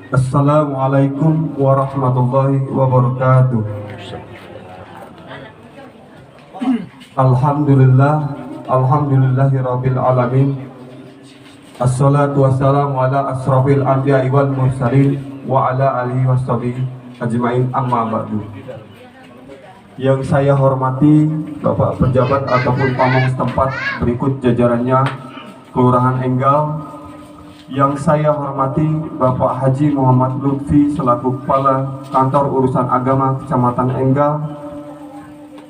Assalamualaikum warahmatullahi wabarakatuh. Alhamdulillahirabbil alamin. Assalatu wassalamu ala asrofil anbiya'i wal mursalin wa ala alihi washabihi ajmain, amma ba'du. Yang saya hormati Bapak pejabat ataupun pamong setempat berikut jajarannya Kelurahan Enggal. Yang saya hormati Bapak Haji Muhammad Lutfi selaku Kepala Kantor Urusan Agama Kecamatan Enggal.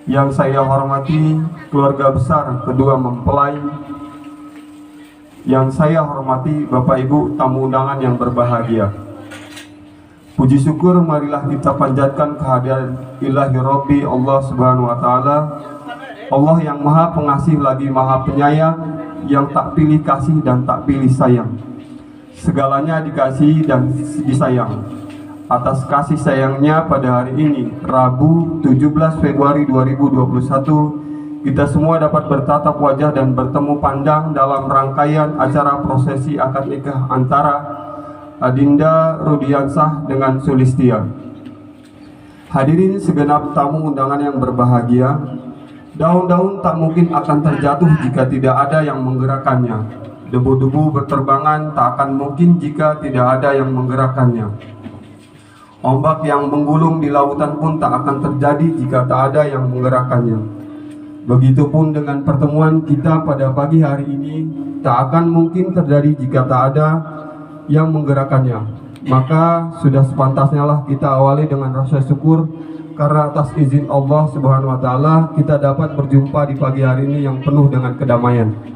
Yang saya hormati keluarga besar kedua mempelai. Yang saya hormati Bapak Ibu tamu undangan yang berbahagia. Puji syukur marilah kita panjatkan kehadiran Ilahi Rabbi Allah Subhanahu wa taala. Allah yang Maha Pengasih lagi Maha Penyayang, yang tak pilih kasih dan tak pilih sayang. Segalanya dikasih dan disayang. Atas kasih sayangnya pada hari ini, Rabu 17 Februari 2021, kita semua dapat bertatap wajah dan bertemu pandang dalam rangkaian acara prosesi akad nikah antara Adinda Rudiansah dengan Sulistia. Hadirin segenap tamu undangan yang berbahagia, daun-daun tak mungkin akan terjatuh jika tidak ada yang menggerakkannya. Debu-debu berterbangan tak akan mungkin jika tidak ada yang menggerakkannya. Ombak yang menggulung di lautan pun tak akan terjadi jika tak ada yang menggerakkannya. Begitupun dengan pertemuan kita pada pagi hari ini, tak akan mungkin terjadi jika tak ada yang menggerakkannya. Maka sudah sepantasnya lah kita awali dengan rasa syukur karena atas izin Allah Subhanahu wa taala kita dapat berjumpa di pagi hari ini yang penuh dengan kedamaian.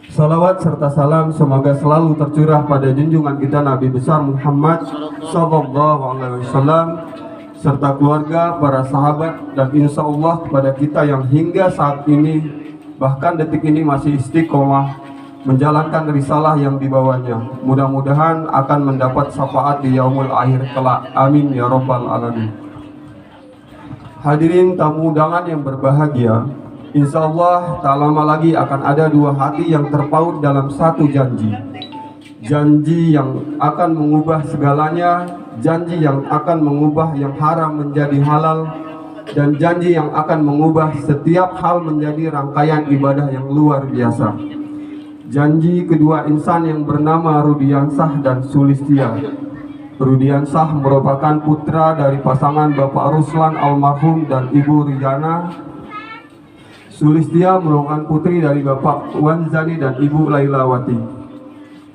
Salawat serta salam semoga selalu tercurah pada junjungan kita Nabi besar Muhammad Sallallahu Alaihi Wasallam serta keluarga, para sahabat, dan insya Allah kepada kita yang hingga saat ini bahkan detik ini masih istiqomah menjalankan risalah yang dibawanya. Mudah-mudahan akan mendapat syafaat di yaumul akhir kelak. Amin ya rabbal alamin. Hadirin tamu undangan yang berbahagia, insya Allah tak lama lagi akan ada dua hati yang terpaut dalam satu janji. Janji yang akan mengubah segalanya, janji yang akan mengubah yang haram menjadi halal, dan janji yang akan mengubah setiap hal menjadi rangkaian ibadah yang luar biasa. Janji kedua insan yang bernama Rudiansah dan Sulistia. Rudiansah merupakan putra dari pasangan Bapak Ruslan almarhum dan Ibu Rijana. Sulistia merupakan putri dari Bapak Wanzani dan Ibu Lailawati.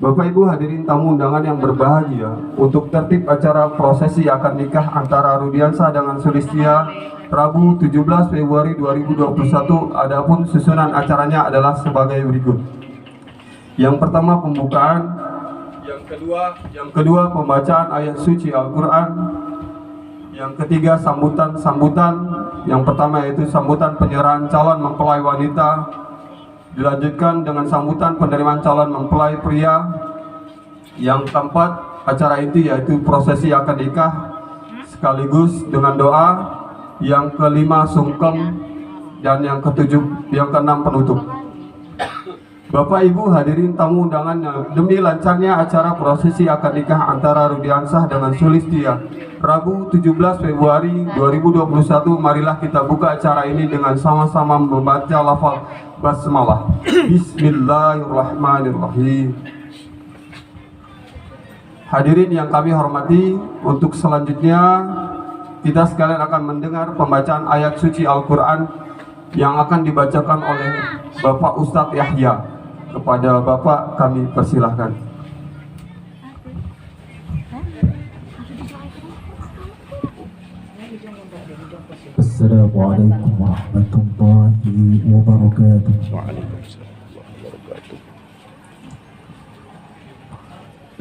Bapak Ibu hadirin tamu undangan yang berbahagia, untuk tertib acara prosesi akad nikah antara Rudiansah dengan Sulistia Rabu 17 Februari 2021, adapun susunan acaranya adalah sebagai berikut. Yang pertama pembukaan, yang kedua pembacaan ayat suci Al-Quran, yang ketiga sambutan. Yang pertama yaitu sambutan penyerahan calon mempelai wanita, dilanjutkan dengan sambutan penerimaan calon mempelai pria. Yang keempat acara itu yaitu prosesi akad nikah sekaligus dengan doa. Yang kelima sungkem, dan yang keenam penutup. Bapak Ibu hadirin tamu undangan, demi lancarnya acara prosesi akad nikah antara Rudiansah dengan Sulistia Rabu 17 Februari 2021, marilah kita buka acara ini dengan sama-sama membaca lafal basmalah. Bismillahirrahmanirrahim. Hadirin yang kami hormati, untuk selanjutnya kita sekalian akan mendengar pembacaan ayat suci Al-Quran yang akan dibacakan oleh Bapak Ustadz Yahya. Kepada Bapak kami persilahkan. Assalamualaikum warahmatullahi wabarakatuh. Waalaikumsalam warahmatullahi wabarakatuh.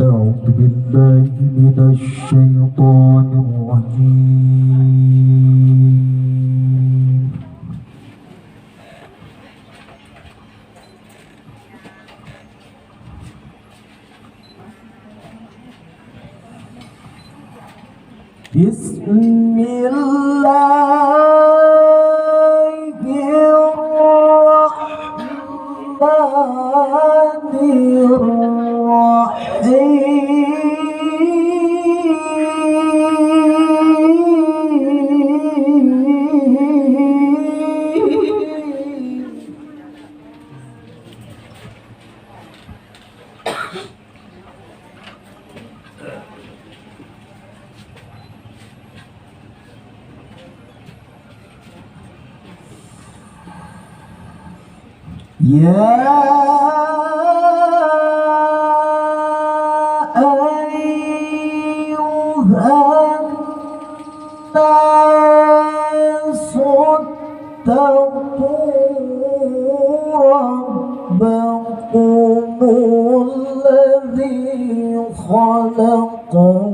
A'udzu billahi minasy syaithanir rajim. Bismillahirrahmanirrahim. يا أيها الناس اتقوا ربكم الذي خلقكم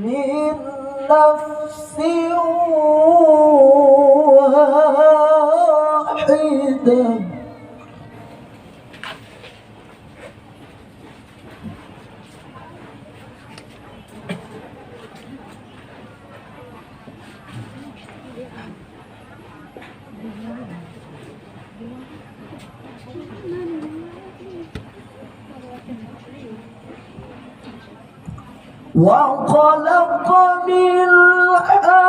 من نفس واحدة وخلق منها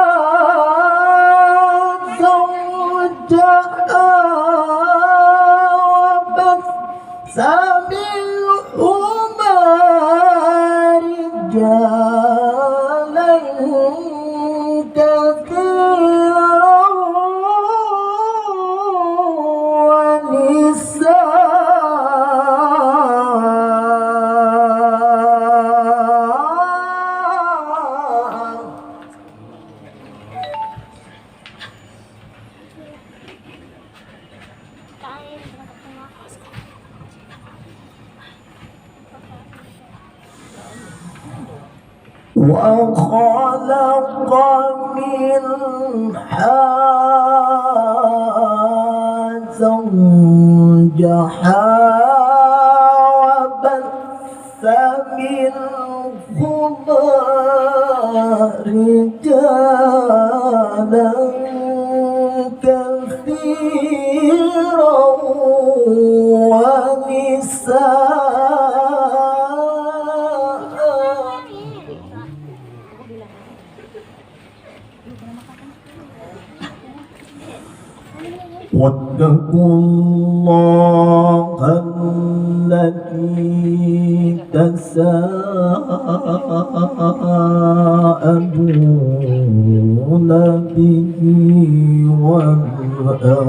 زوجها وبث منهما رجالا كثيرا وخلق منها زوجها وبث منهما رجالا كثيرا ونساء واتقوا الله الذي تساءلون به والأرحام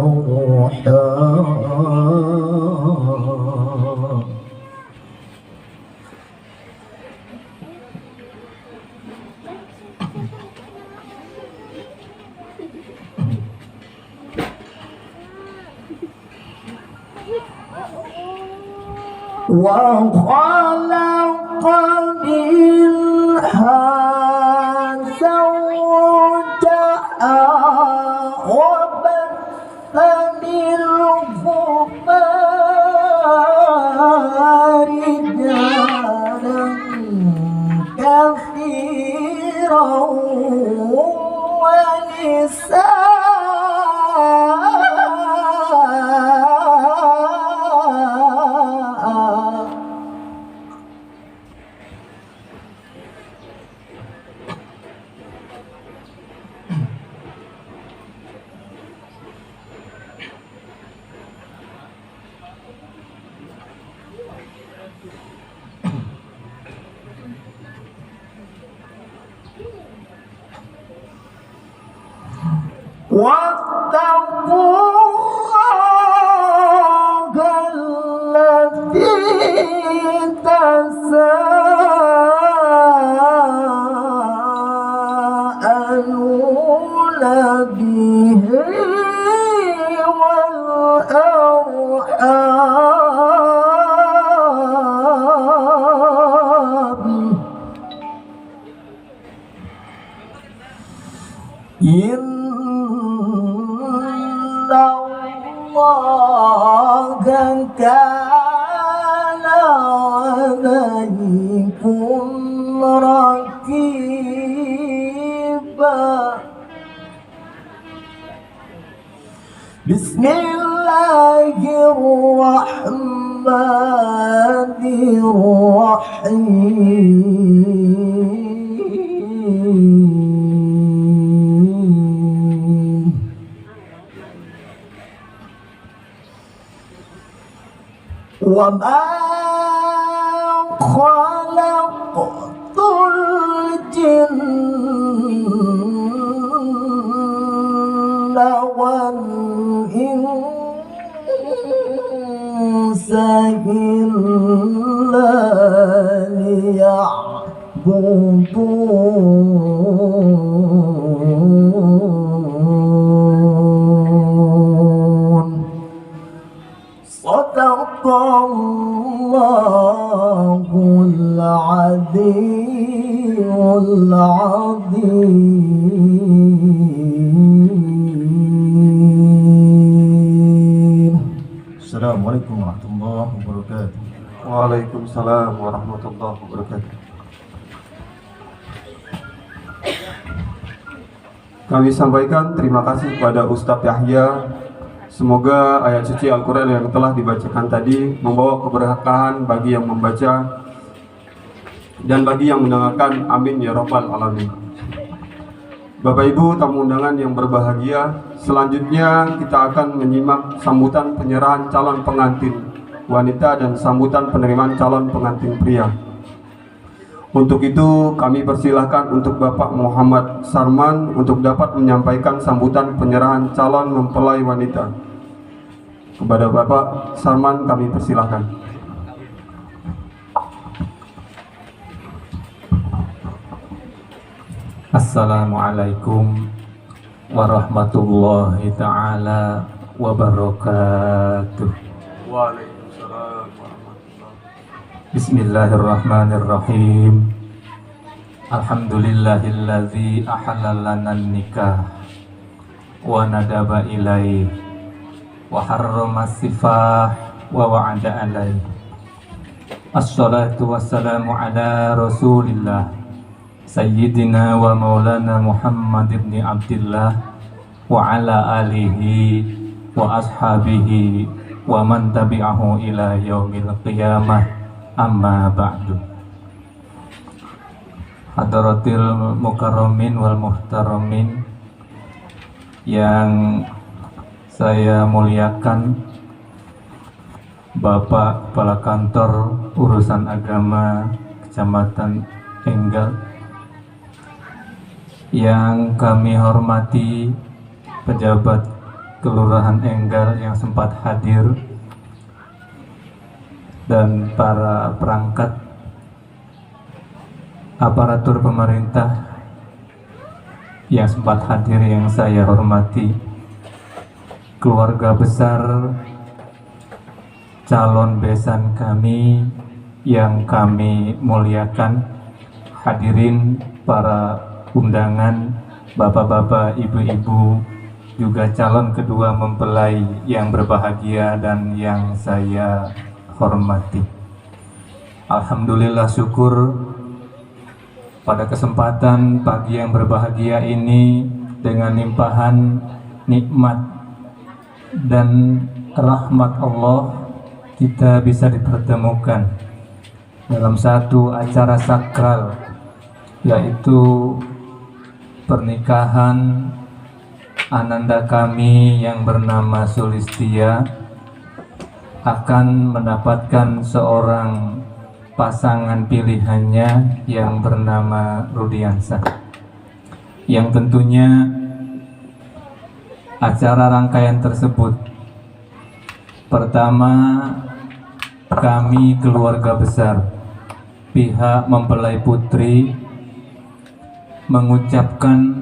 وخلق منها زوجها وبث منهما رجالا كثيرا ونساء واتقوا الله الذي تساءلون به والأرحام الله كان عليكم رقيبا بسم الله الرحمن الرحيم وما خلقت الجن والإنس العظيم. Assalamualaikum warahmatullahi wabarakatuh. Waalaikumsalam warahmatullahi wabarakatuh. Kami sampaikan terima kasih kepada Ustadz Yahya. Semoga ayat suci Al-Quran yang telah dibacakan tadi membawa keberkahan bagi yang membaca dan bagi yang mendengarkan. Amin ya rabbal alamin. Bapak Ibu tamu undangan yang berbahagia, selanjutnya kita akan menyimak sambutan penyerahan calon pengantin wanita dan sambutan penerimaan calon pengantin pria. Untuk itu kami persilahkan untuk Bapak Muhammad Sarman untuk dapat menyampaikan sambutan penyerahan calon mempelai wanita. Kepada Bapak Sarman kami persilahkan. Assalamualaikum warahmatullahi ta'ala wabarakatuh. Waalaikumsalam warahmatullahi. Bismillahirrahmanirrahim. Alhamdulillahilladzi ahallana nikah wa nadaba ilaih wa harrama sifah wa wa'ada alaih. Assalatu wassalamu ala rasulillah Sayyidina wa maulana Muhammad ibn Abdillah wa ala alihi wa ashabihi wa man tabi'ahu ila yaumil qiyamah. Amma ba'du. Hadratil mukarramin wal muhtaramin yang saya muliakan, Bapak Kepala Kantor Urusan Agama Kecamatan Enggal, yang kami hormati pejabat Kelurahan Enggal yang sempat hadir, dan para perangkat aparatur pemerintah yang sempat hadir yang saya hormati, keluarga besar calon besan kami yang kami muliakan, hadirin para undangan, bapak-bapak, ibu-ibu, juga calon kedua mempelai yang berbahagia dan yang saya hormati. Alhamdulillah, syukur pada kesempatan pagi yang berbahagia ini dengan limpahan nikmat dan rahmat Allah kita bisa dipertemukan dalam satu acara sakral, yaitu pernikahan ananda kami yang bernama Sulistia akan mendapatkan seorang pasangan pilihannya yang bernama Rudiansah, yang tentunya acara rangkaian tersebut pertama kami keluarga besar pihak mempelai putri mengucapkan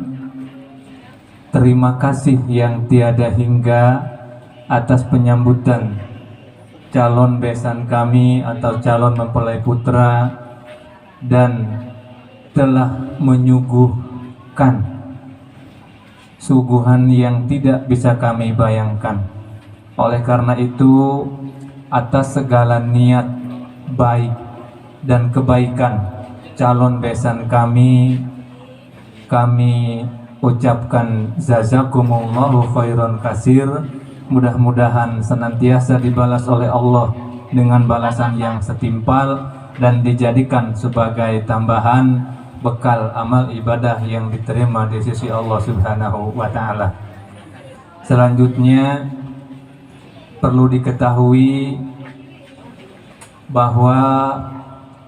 terima kasih yang tiada hingga atas penyambutan calon besan kami atau calon mempelai putra, dan telah menyuguhkan suguhan yang tidak bisa kami bayangkan. Oleh karena itu, atas segala niat baik dan kebaikan calon besan kami ucapkan jazakumullahu khairan kasir. Mudah-mudahan senantiasa dibalas oleh Allah dengan balasan yang setimpal dan dijadikan sebagai tambahan bekal amal ibadah yang diterima di sisi Allah Subhanahu wa Ta'ala. Selanjutnya perlu diketahui bahwa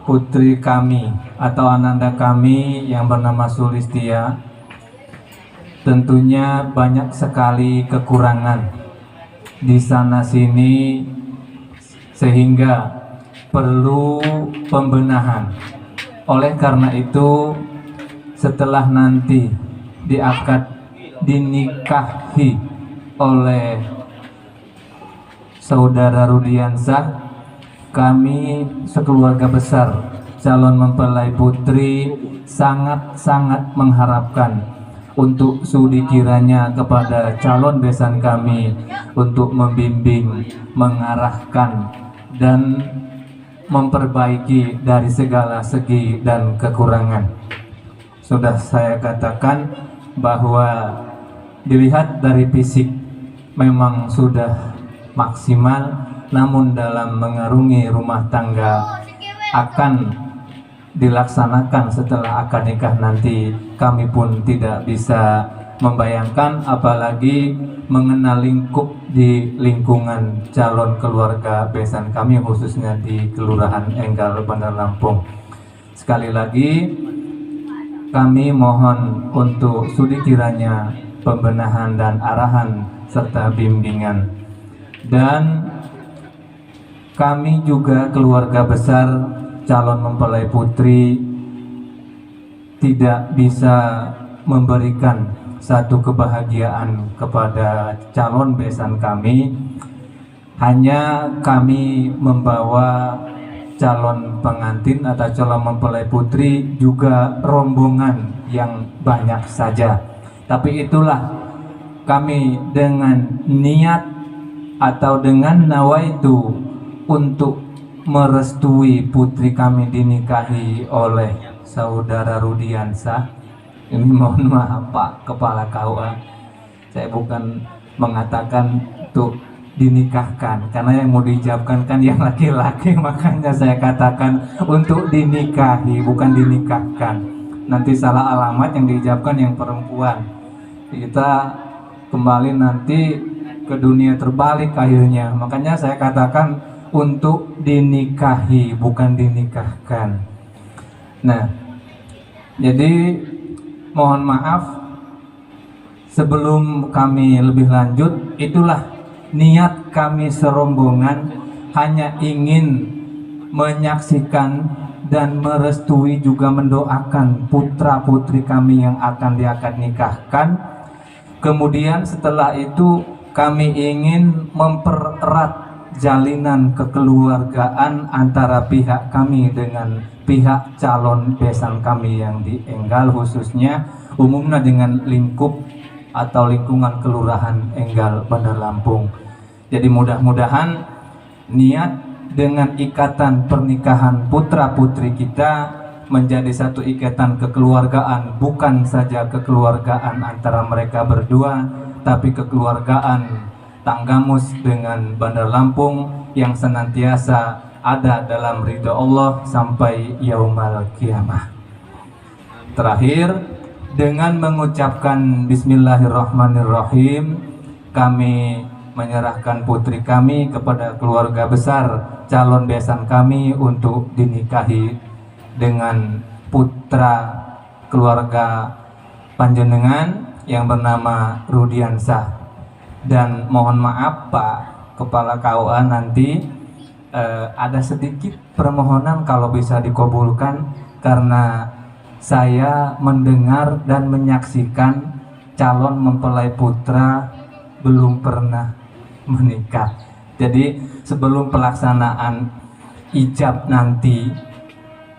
putri kami atau ananda kami yang bernama Sulistia tentunya banyak sekali kekurangan di sana sini, sehingga perlu pembenahan. Oleh karena itu, setelah nanti dinikahi oleh saudara Rudiansah, kami sekeluarga besar calon mempelai putri sangat-sangat mengharapkan untuk sudi kiranya kepada calon besan kami untuk membimbing, mengarahkan, dan memperbaiki dari segala segi dan kekurangan. Sudah saya katakan bahwa dilihat dari fisik memang sudah maksimal, namun dalam mengarungi rumah tangga akan dilaksanakan setelah akad nikah nanti, kami pun tidak bisa membayangkan, apalagi mengenal lingkup di lingkungan calon keluarga besan kami, khususnya di Kelurahan Enggal, Bandar Lampung. Sekali lagi kami mohon untuk sudi kiranya pembenahan dan arahan serta bimbingan. Dan kami juga keluarga besar calon mempelai putri tidak bisa memberikan satu kebahagiaan kepada calon besan kami. Hanya kami membawa calon pengantin atau calon mempelai putri juga rombongan yang banyak saja. Tapi itulah kami dengan niat atau dengan nawaitu untuk merestui putri kami dinikahi oleh saudara Rudiansah. Ini mohon maaf Pak Kepala KUA, saya bukan mengatakan untuk dinikahkan, karena yang mau diijabkan kan yang laki-laki, makanya saya katakan untuk dinikahi bukan dinikahkan. Nanti salah alamat, yang diijabkan yang perempuan. Kita kembali nanti ke dunia terbalik akhirnya. Makanya saya katakan untuk dinikahi bukan dinikahkan. Nah, jadi mohon maaf sebelum kami lebih lanjut, itulah niat kami serombongan, hanya ingin menyaksikan dan merestui juga mendoakan putra putri kami yang akan diakad nikahkan. Kemudian setelah itu kami ingin mempererat jalinan kekeluargaan antara pihak kami dengan pihak calon besan kami yang di Enggal, khususnya umumnya dengan lingkup atau lingkungan Kelurahan Enggal, Bandar Lampung. Jadi mudah-mudahan niat dengan ikatan pernikahan putra putri kita menjadi satu ikatan kekeluargaan, bukan saja kekeluargaan antara mereka berdua, tapi kekeluargaan Tanggamus dengan Bandar Lampung yang senantiasa ada dalam ridha Allah sampai yaumal kiamah. Terakhir, dengan mengucapkan Bismillahirrahmanirrahim, kami menyerahkan putri kami kepada keluarga besar calon besan kami untuk dinikahi dengan putra keluarga panjenengan yang bernama Rudiansah. Dan mohon maaf Pak Kepala KUA, nanti ada sedikit permohonan kalau bisa dikabulkan, karena saya mendengar dan menyaksikan calon mempelai putra belum pernah menikah. Jadi sebelum pelaksanaan ijab nanti,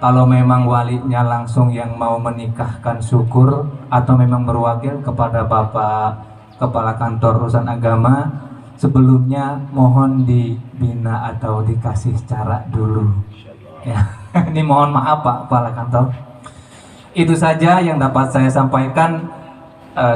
kalau memang walinya langsung yang mau menikahkan syukur, atau memang berwakil kepada Bapak Kepala Kantor Urusan Agama, sebelumnya mohon dibina atau dikasih cara dulu ya. Ini mohon maaf Pak Kepala Kantor. Itu saja yang dapat saya sampaikan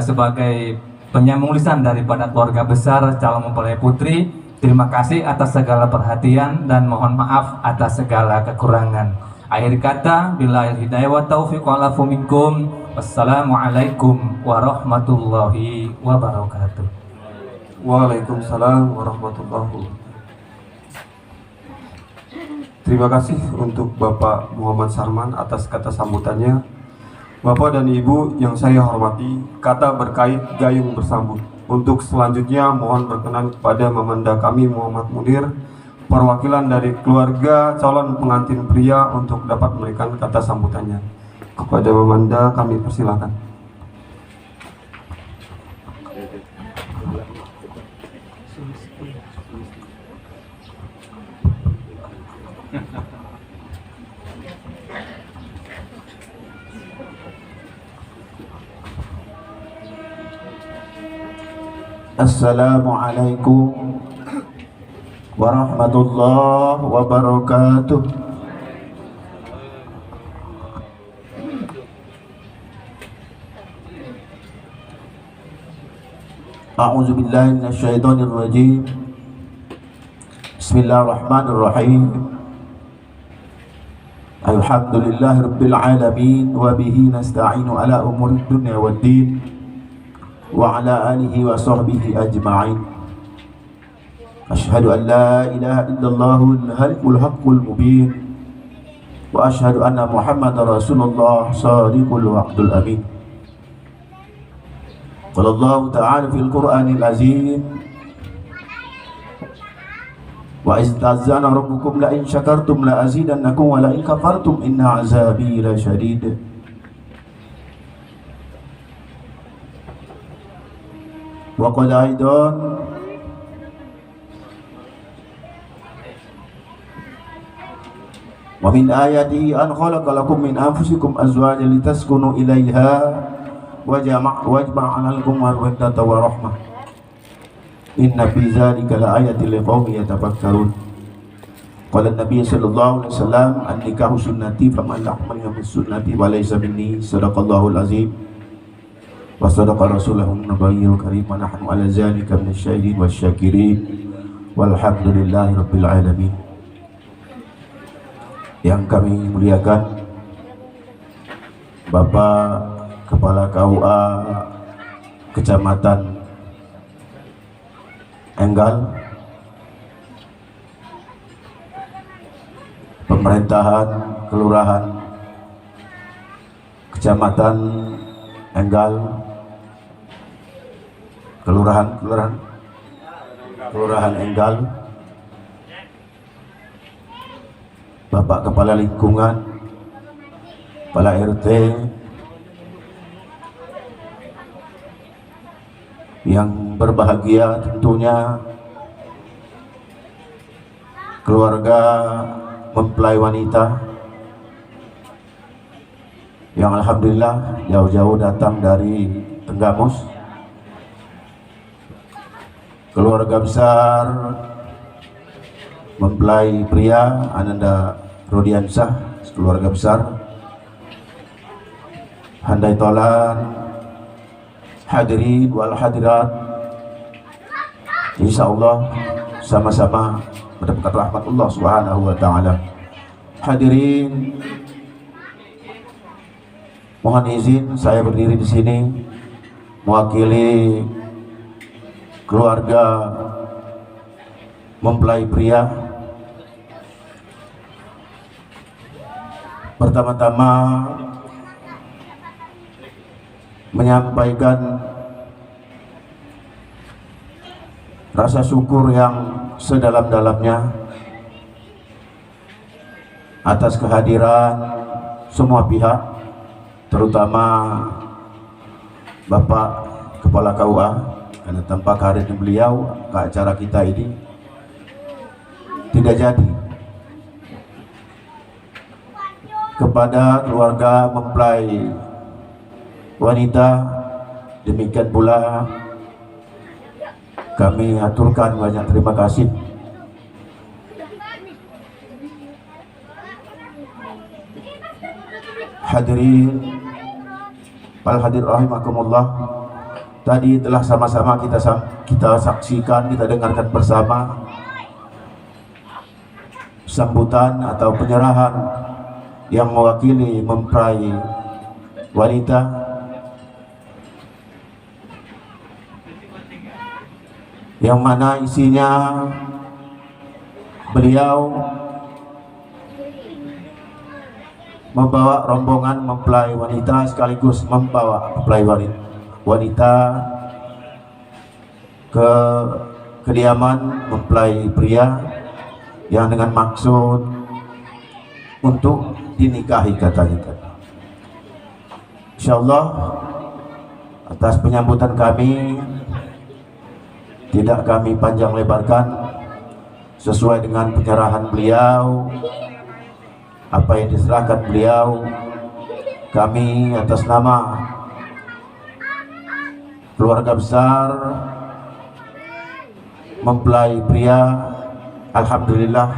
sebagai penyambung lisan daripada keluarga besar calon mempelai putri. Terima kasih atas segala perhatian dan mohon maaf atas segala kekurangan. Akhir kata, billahi hidayah wa taufiq wa'alafu minkum. Wassalamualaikum warahmatullahi wabarakatuh. Waalaikumsalam warahmatullahi wabarakatuh. Terima kasih untuk Bapak Muhammad Sarman atas kata sambutannya. Bapak dan Ibu yang saya hormati, kata berkait gayung bersambut. Untuk selanjutnya mohon berkenan kepada Mamanda kami Muhammad Munir, perwakilan dari keluarga calon pengantin pria, untuk dapat memberikan kata sambutannya. Kepada Mamanda kami persilakan. Assalamualaikum warahmatullahi wabarakatuh. A'udzu billahi minasyaitonir rajim. Bismillahirrahmanirrahim. Alhamdulillahirabbil alamin wa bihi nasta'inu ala umurid dunya waddin. Wa ala alihi wa sahbihi ajma'in. Asyhadu an la ilaha illallahul haqqul haqqul mubin. Wa asyhadu anna Muhammadar Rasulullah shadiqul wa'dul amin. Qala Allah ta'ala fil Qur'anil azim. Wa istazana rabbukum la in syakartum la azidannakum wa la in kafartum inna azabi lasyadid. Wa qala aidan wa min ayatihi an khalaqa lakum min anfusikum azwajan litaskunu ilaiha wa jama'a lakum mawaddatan wa rahmah. Inna fi dzalika laayatin liqaumin yatafakkarun. Qala an-nabiy sallallahu alaihi wasallam an-nikahu sunnati faman lam yahmil sunnati wa laysa minni. Sadaqallahul azim. Wa sadaqa rasulahun nabiyyul karim wa nahnu ala zalika minasyahidin wasyakirin walhamdulillahi rabbil alamin. Yang kami muliakan Bapak Kepala KUA Kecamatan Enggal, Pemerintahan Kelurahan Kecamatan Enggal, Kelurahan Enggal, Bapak Kepala Lingkungan, Kepala RT, yang berbahagia tentunya keluarga mempelai wanita yang alhamdulillah jauh-jauh datang dari Tenggamus, keluarga besar mempelai pria Ananda Rodiansyah, keluarga besar, handai tolan, hadirin wal hadirat, insyaallah sama-sama mendapatkan rahmat Allah Subhanahu wa taala. Hadirin, mohon izin saya berdiri di sini mewakili keluarga mempelai pria. Pertama-tama menyampaikan rasa syukur yang sedalam-dalamnya atas kehadiran semua pihak, terutama Bapak Kepala KUA, karena tanpa kehadiran beliau ke acara kita ini tidak jadi. Kepada keluarga mempelai wanita, demikian pula kami aturkan banyak terima kasih. Hadirin wal hadir rahimakumullah, tadi telah sama-sama kita saksikan, kita dengarkan bersama sambutan atau penyerahan yang mewakili mempelai wanita, yang mana isinya beliau membawa rombongan mempelai wanita sekaligus membawa mempelai wanita ke kediaman mempelai pria yang dengan maksud untuk dinikahi katanya. Insyaallah atas penyambutan kami tidak kami panjang lebarkan, sesuai dengan penyerahan beliau apa yang diserahkan beliau, kami atas nama keluarga besar mempelai pria, alhamdulillah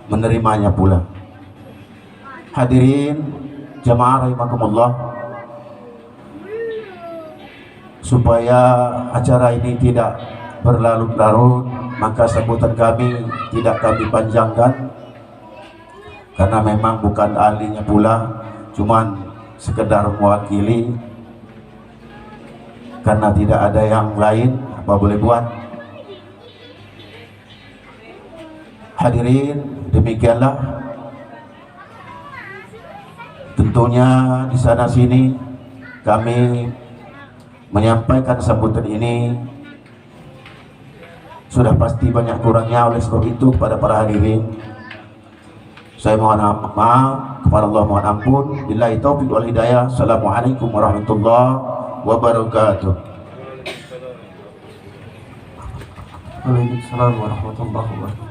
menerimanya pula. Hadirin jamaah rahimakumullah, supaya acara ini tidak berlarut-larut, maka sambutan kami tidak kami panjangkan, karena memang bukan ahlinya pula, cuman sekedar mewakili, karena tidak ada yang lain, apa boleh buat. Hadirin, demikianlah tentunya di sana sini kami menyampaikan sambutan ini sudah pasti banyak kurangnya. Oleh sebab itu kepada para hadirin saya mohon maaf, kepada Allah mohon ampun. Billahi taufiq wal hidayah. Assalamualaikum warahmatullahi wabarakatuh. Waalaikumsalam warahmatullahi wabarakatuh.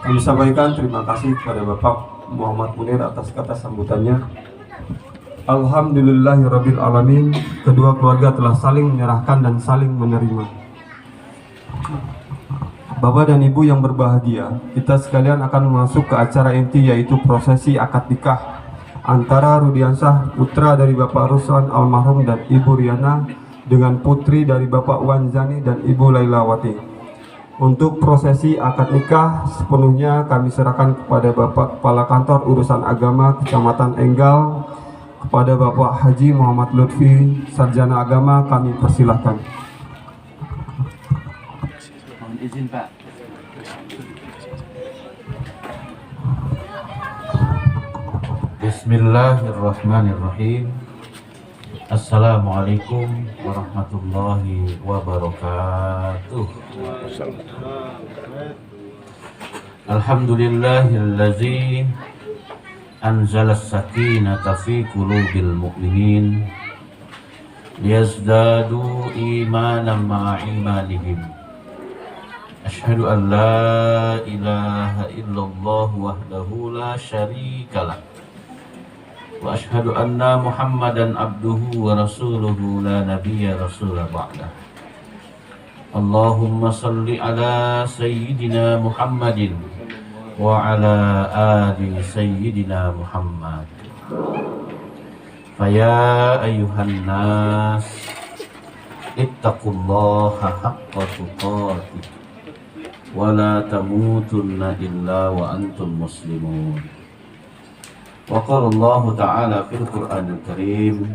Kami sampaikan terima kasih kepada Bapak Muhammad Munir atas kata sambutannya. Alhamdulillahirabbil alamin. Kedua keluarga telah saling menyerahkan dan saling menerima. Bapak dan Ibu yang berbahagia, kita sekalian akan masuk ke acara inti, yaitu prosesi akad nikah antara Rudiansyah, putra dari Bapak Ruslan almarhum, dan Ibu Riana dengan putri dari Bapak Wanzani dan Ibu Lailawati. Untuk prosesi akad nikah sepenuhnya kami serahkan kepada Bapak Kepala Kantor Urusan Agama Kecamatan Enggal, kepada Bapak Haji Muhammad Lutfi, Sarjana Agama. Kami persilahkan. Mohon izin Pak. Bismillahirrahmanirrahim. Assalamualaikum warahmatullahi wabarakatuh. Alhamdulillahillazi anzala as-sakinata fi qulubil mu'minin liyazdadu imanan ma'a imanihim. Asyhadu an la ilaha illallah wahdahu la syarikalah wa asyhadu anna Muhammadan abduhu wa rasuluhu la nabiyya rasulah ba'dah. Allahumma salli ala sayyidina Muhammadin wa ala ali sayyidina Muhammad. Faya ayyuhan nas ittaqullaha haqqa tuqatih wa la tamutunna illa wa antum muslimun. Wa qala Allah ta'ala fil Qur'anil Karim,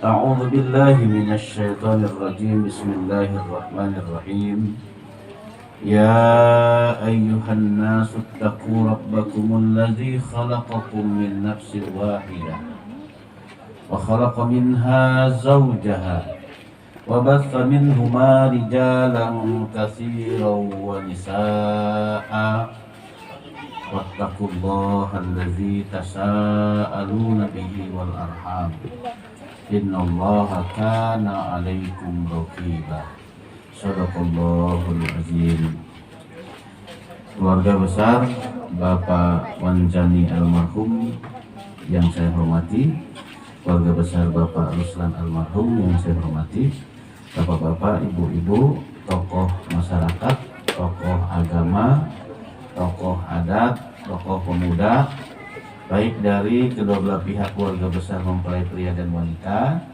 a'udzu billahi minasy syaithanir rajim. Bismillahirrahmanirrahim. Ya ayyuhan nasu ittaqu rabbakumul ladzi khalaqakum min nafsin wahidah wa khalaqa minha zawjaha wa batha minhuma rijalan katsiran wa nisaa'a wattaqullaha allazi tasaaluna bihi wal arham innallaha kana 'alaikum raqiba. Shadaqallahul azim. Keluarga besar Bapak Wanzani almarhum yang saya hormati, keluarga besar Bapak Ruslan almarhum yang saya hormati, bapak-bapak, ibu-ibu, tokoh masyarakat, tokoh agama, tokoh adat, tokoh pemuda, baik dari kedua belah pihak keluarga besar mempelai pria dan wanita,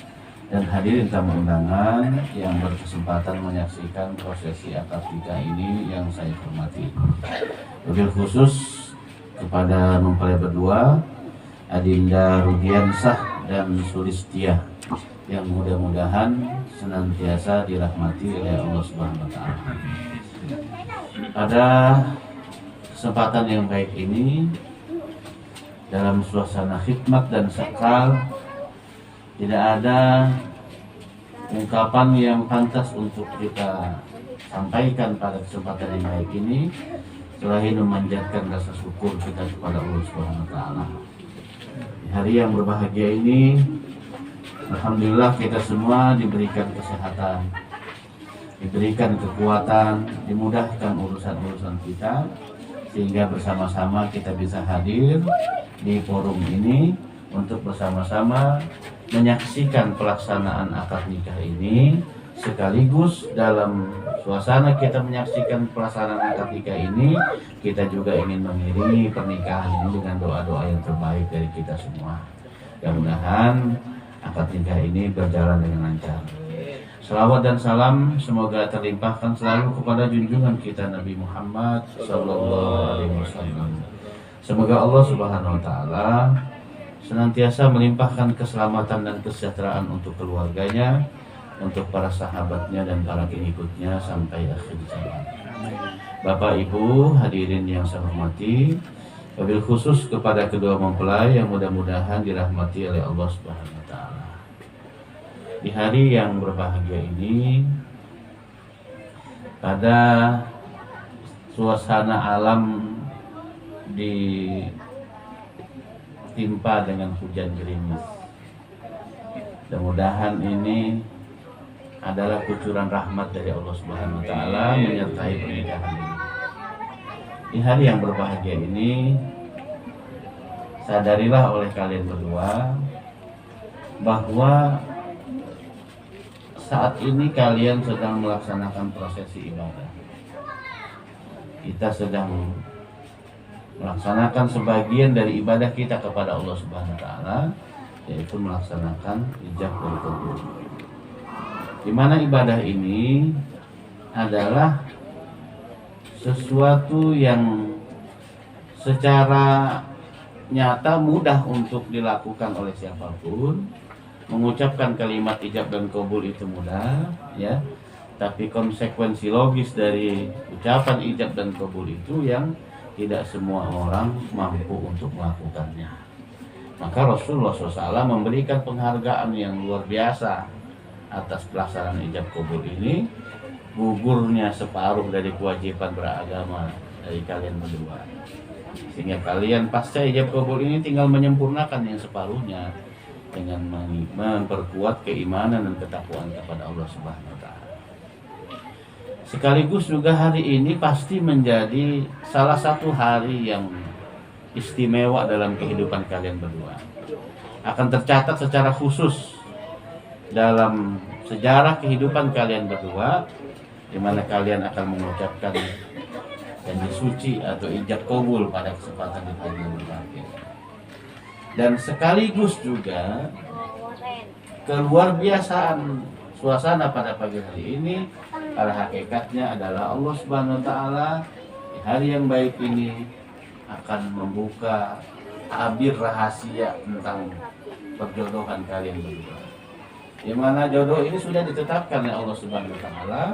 dan hadirin tamu undangan yang berkesempatan menyaksikan prosesi akad nikah ini yang saya hormati. Wabil khusus kepada mempelai berdua, Adinda Rudiansyah dan Sulistiah, yang mudah-mudahan senantiasa dirahmati oleh Allah Subhanahu wa taala. Pada kesempatan yang baik ini, dalam suasana khidmat dan sakral, tidak ada ungkapan yang pantas untuk kita sampaikan pada kesempatan yang baik ini selain memanjatkan rasa syukur kita kepada Allah Subhanahu wa taala. Di hari yang berbahagia ini, alhamdulillah kita semua diberikan kesehatan, diberikan kekuatan, dimudahkan urusan-urusan kita, sehingga bersama-sama kita bisa hadir di forum ini untuk bersama-sama menyaksikan pelaksanaan akad nikah ini, sekaligus dalam suasana kita menyaksikan pelaksanaan akad nikah ini, kita juga ingin mengiringi pernikahan ini dengan doa-doa yang terbaik dari kita semua. Mudah-mudahan akad nikah ini berjalan dengan lancar. Salawat dan salam semoga terlimpahkan selalu kepada junjungan kita Nabi Muhammad SAW. Semoga Allah Subhanahu Wa Taala senantiasa melimpahkan keselamatan dan kesejahteraan untuk keluarganya, untuk para sahabatnya dan para pengikutnya sampai akhir zaman. Bapak Ibu hadirin yang saya hormati, wabil khusus kepada kedua mempelai yang mudah-mudahan dirahmati oleh Allah Subhanahu Wa Taala. Di hari yang berbahagia ini, pada suasana alam ditimpa dengan hujan gerimis, mudah-mudahan ini adalah kucuran rahmat dari Allah Subhanahu Wa Taala menyertai pernikahan ini. Di hari yang berbahagia ini, sadarilah oleh kalian berdua bahwa saat ini kalian sedang melaksanakan prosesi ibadah. Kita sedang melaksanakan sebagian dari ibadah kita kepada Allah Subhanahu Wa Taala, yaitu melaksanakan ijab dan qabul. Di mana ibadah ini adalah sesuatu yang secara nyata mudah untuk dilakukan oleh siapapun. Mengucapkan kalimat ijab dan qabul itu mudah, ya. Tapi konsekuensi logis dari ucapan ijab dan qabul itu yang tidak semua orang mampu untuk melakukannya. Maka Rasulullah SAW memberikan penghargaan yang luar biasa atas pelaksanaan ijab qabul ini. Gugurnya separuh dari kewajiban beragama dari kalian berdua, sehingga kalian pasca ijab qabul ini tinggal menyempurnakan yang separuhnya dengan memperkuat keimanan dan ketakwaan kepada Allah Subhanahu Wa Taala. Sekaligus juga hari ini pasti menjadi salah satu hari yang istimewa dalam kehidupan kalian berdua. Akan tercatat secara khusus dalam sejarah kehidupan kalian berdua, di mana kalian akan mengucapkan janji suci atau ijab qabul pada kesempatan di hari yang berbahagia. Dan sekaligus juga keluar biasaan suasana pada pagi hari ini, pada hakikatnya adalah Allah Subhanahu Wa Taala di hari yang baik ini akan membuka tabir rahasia tentang perjodohan kalian berdua. Di mana jodoh ini sudah ditetapkan oleh Allah Subhanahu Wa Taala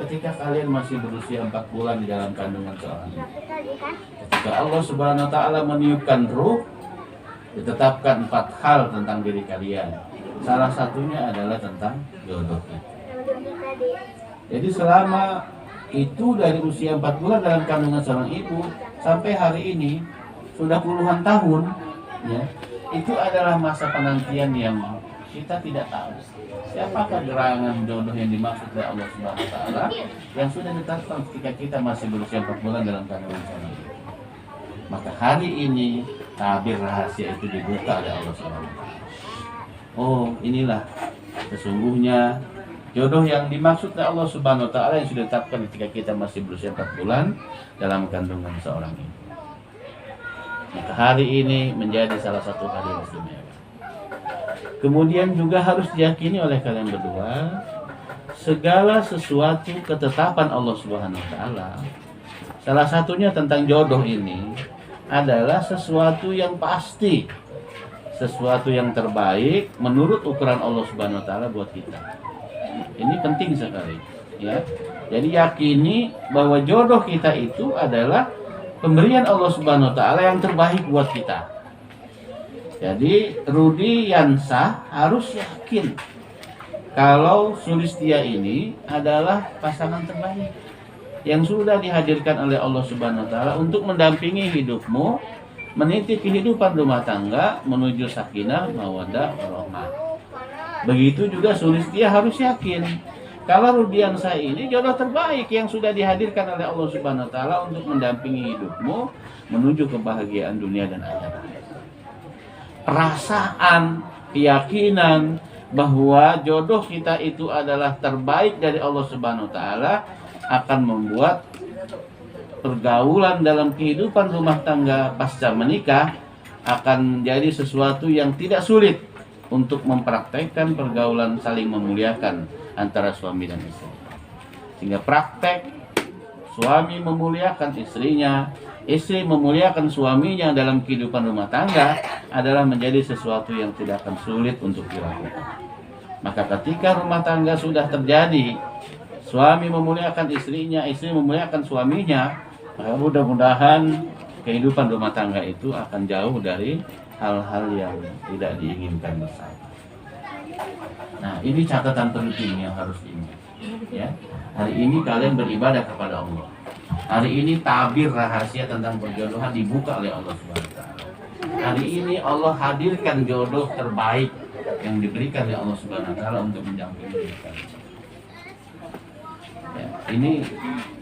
ketika kalian masih berusia 4 bulan di dalam kandungan seorang ibu. Ketika Allah Subhanahu Wa Taala meniupkan ruh, ditetapkan 4 hal tentang diri kalian. Salah satunya adalah tentang jodoh itu. Jadi selama itu dari usia 4 bulan dalam kandungan seorang ibu sampai hari ini sudah puluhan tahun, ya, itu adalah masa penantian yang kita tidak tahu siapakah gerangan jodoh yang dimaksud oleh Allah Subhanahu Wa Taala yang sudah ditetapkan ketika kita masih berusia 4 bulan dalam kandungan seorang ibu. Maka hari ini tabir rahasia itu dibuka oleh Allah SWT. Oh, inilah sesungguhnya jodoh yang dimaksud oleh Allah Subhanahu Wa Taala yang sudah ditetapkan ketika kita masih berusia 4 bulan dalam kandungan seorang ibu. Maka hari ini menjadi salah satu hari yang istimewa. Kemudian juga harus diyakini oleh kalian berdua, segala sesuatu ketetapan Allah Subhanahu Wa Taala, salah satunya tentang jodoh ini adalah sesuatu yang pasti, sesuatu yang terbaik menurut ukuran Allah Subhanahu Wa Taala buat kita. Ini penting sekali, ya. Jadi yakini bahwa jodoh kita itu adalah pemberian Allah Subhanahu Wa Taala yang terbaik buat kita. Jadi Rudi Yansah harus yakin kalau Sulistia ini adalah pasangan terbaik yang sudah dihadirkan oleh Allah Subhanahu Wa Taala untuk mendampingi hidupmu, meniti kehidupan rumah tangga menuju sakinah, mawaddah, warahmah. Begitu juga Sulistia harus yakin Kalau Rudiansa ini jodoh terbaik yang sudah dihadirkan oleh Allah Subhanahu wa taala untuk mendampingi hidupmu menuju kebahagiaan dunia dan akhirat. Perasaan, keyakinan bahwa jodoh kita itu adalah terbaik dari Allah Subhanahu wa taala akan membuat pergaulan dalam kehidupan rumah tangga pasca menikah akan menjadi sesuatu yang tidak sulit untuk mempraktekkan pergaulan saling memuliakan antara suami dan istri. Sehingga praktek suami memuliakan istrinya, istri memuliakan suaminya dalam kehidupan rumah tangga adalah menjadi sesuatu yang tidak akan sulit untuk dilakukan. Maka ketika rumah tangga sudah terjadi, suami memuliakan istrinya, istri memuliakan suaminya, maka mudah-mudahan kehidupan rumah tangga itu akan jauh dari hal-hal yang tidak diinginkan bersama. Nah, ini catatan penting yang harus diingat. Ya, hari ini kalian beribadah kepada Allah. Hari ini tabir rahasia tentang perjodohan dibuka oleh Allah Subhanahu wa taala. Hari ini Allah hadirkan jodoh terbaik yang diberikan oleh Allah Subhanahu wa taala untuk mendampingi kita. Ya, ini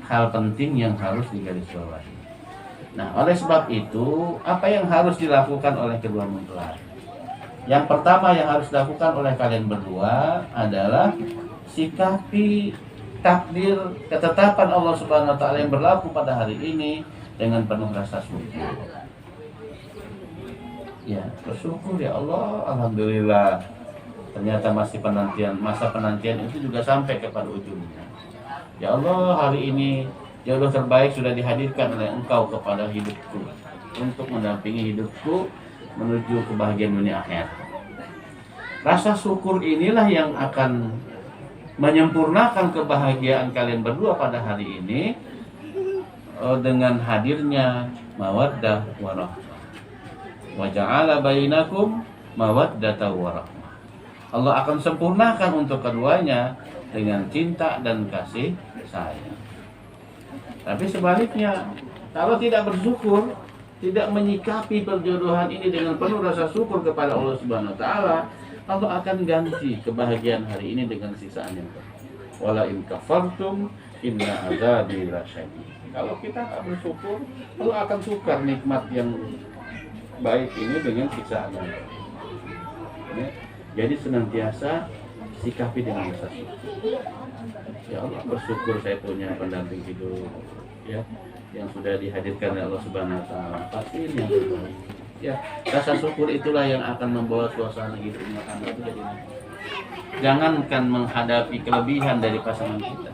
hal penting yang harus digarisbawahi. Nah, oleh sebab itu, apa yang harus dilakukan oleh kedua mempelai? Yang pertama yang harus dilakukan oleh kalian berdua adalah sikapi takdir ketetapan Allah Subhanahu wa taala yang berlaku pada hari ini dengan penuh rasa syukur. Ya, bersyukur ya Allah, alhamdulillah. Ternyata masa penantian itu juga sampai kepada ujungnya. Ya Allah, hari ini jodoh terbaik sudah dihadirkan oleh Engkau kepada hidupku untuk mendampingi hidupku menuju kebahagiaan dunia akhirat. Rasa syukur inilah yang akan menyempurnakan kebahagiaan kalian berdua pada hari ini dengan hadirnya mawaddah warahmah. Wa ja'ala bainakum mawaddatan warahmah. Allah akan sempurnakan untuk keduanya dengan cinta dan kasih sayang. Tapi sebaliknya, kalau tidak bersyukur, tidak menyikapi perjodohan ini dengan penuh rasa syukur kepada Allah Subhanahu wa taala, Allah akan ganti kebahagiaan hari ini dengan siksaan yang berat. Wala in kafartum inna azabi lasyadid. Kalau kita tak bersyukur, Allah akan sukar nikmat yang baik ini dengan siksaan yang berat. Ya. Jadi senantiasa sikapi dengan rasa syukur. Ya Allah, bersyukur saya punya pendamping hidup, ya, yang sudah dihadirkan oleh Allah Subhanahu wa taala. Pasti ini yang terbaik. Ya, rasa syukur itulah yang akan membawa suasana hidup rumah tangga itu jadi baik. Jangankan menghadapi kelebihan dari pasangan kita,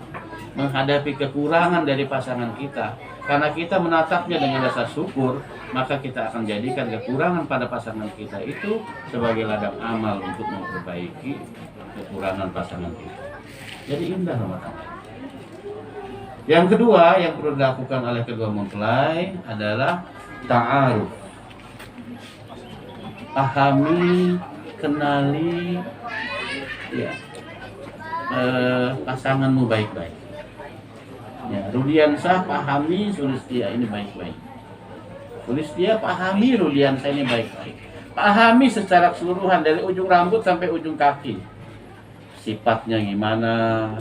menghadapi kekurangan dari pasangan kita. Karena kita menatapnya dengan rasa syukur, maka kita akan jadikan kekurangan pada pasangan kita itu sebagai ladang amal untuk memperbaiki kekurangan pasangan kita. Jadi indah rumah tangga. Yang kedua yang perlu dilakukan oleh kedua mempelai adalah ta'aruf. Pahami, kenali, ya, pasanganmu baik-baik. Ya, Rudiansa pahami Sulistia ini baik-baik. Sulistia pahami Rudiansa ini baik-baik. Pahami secara keseluruhan dari ujung rambut sampai ujung kaki. Sifatnya gimana,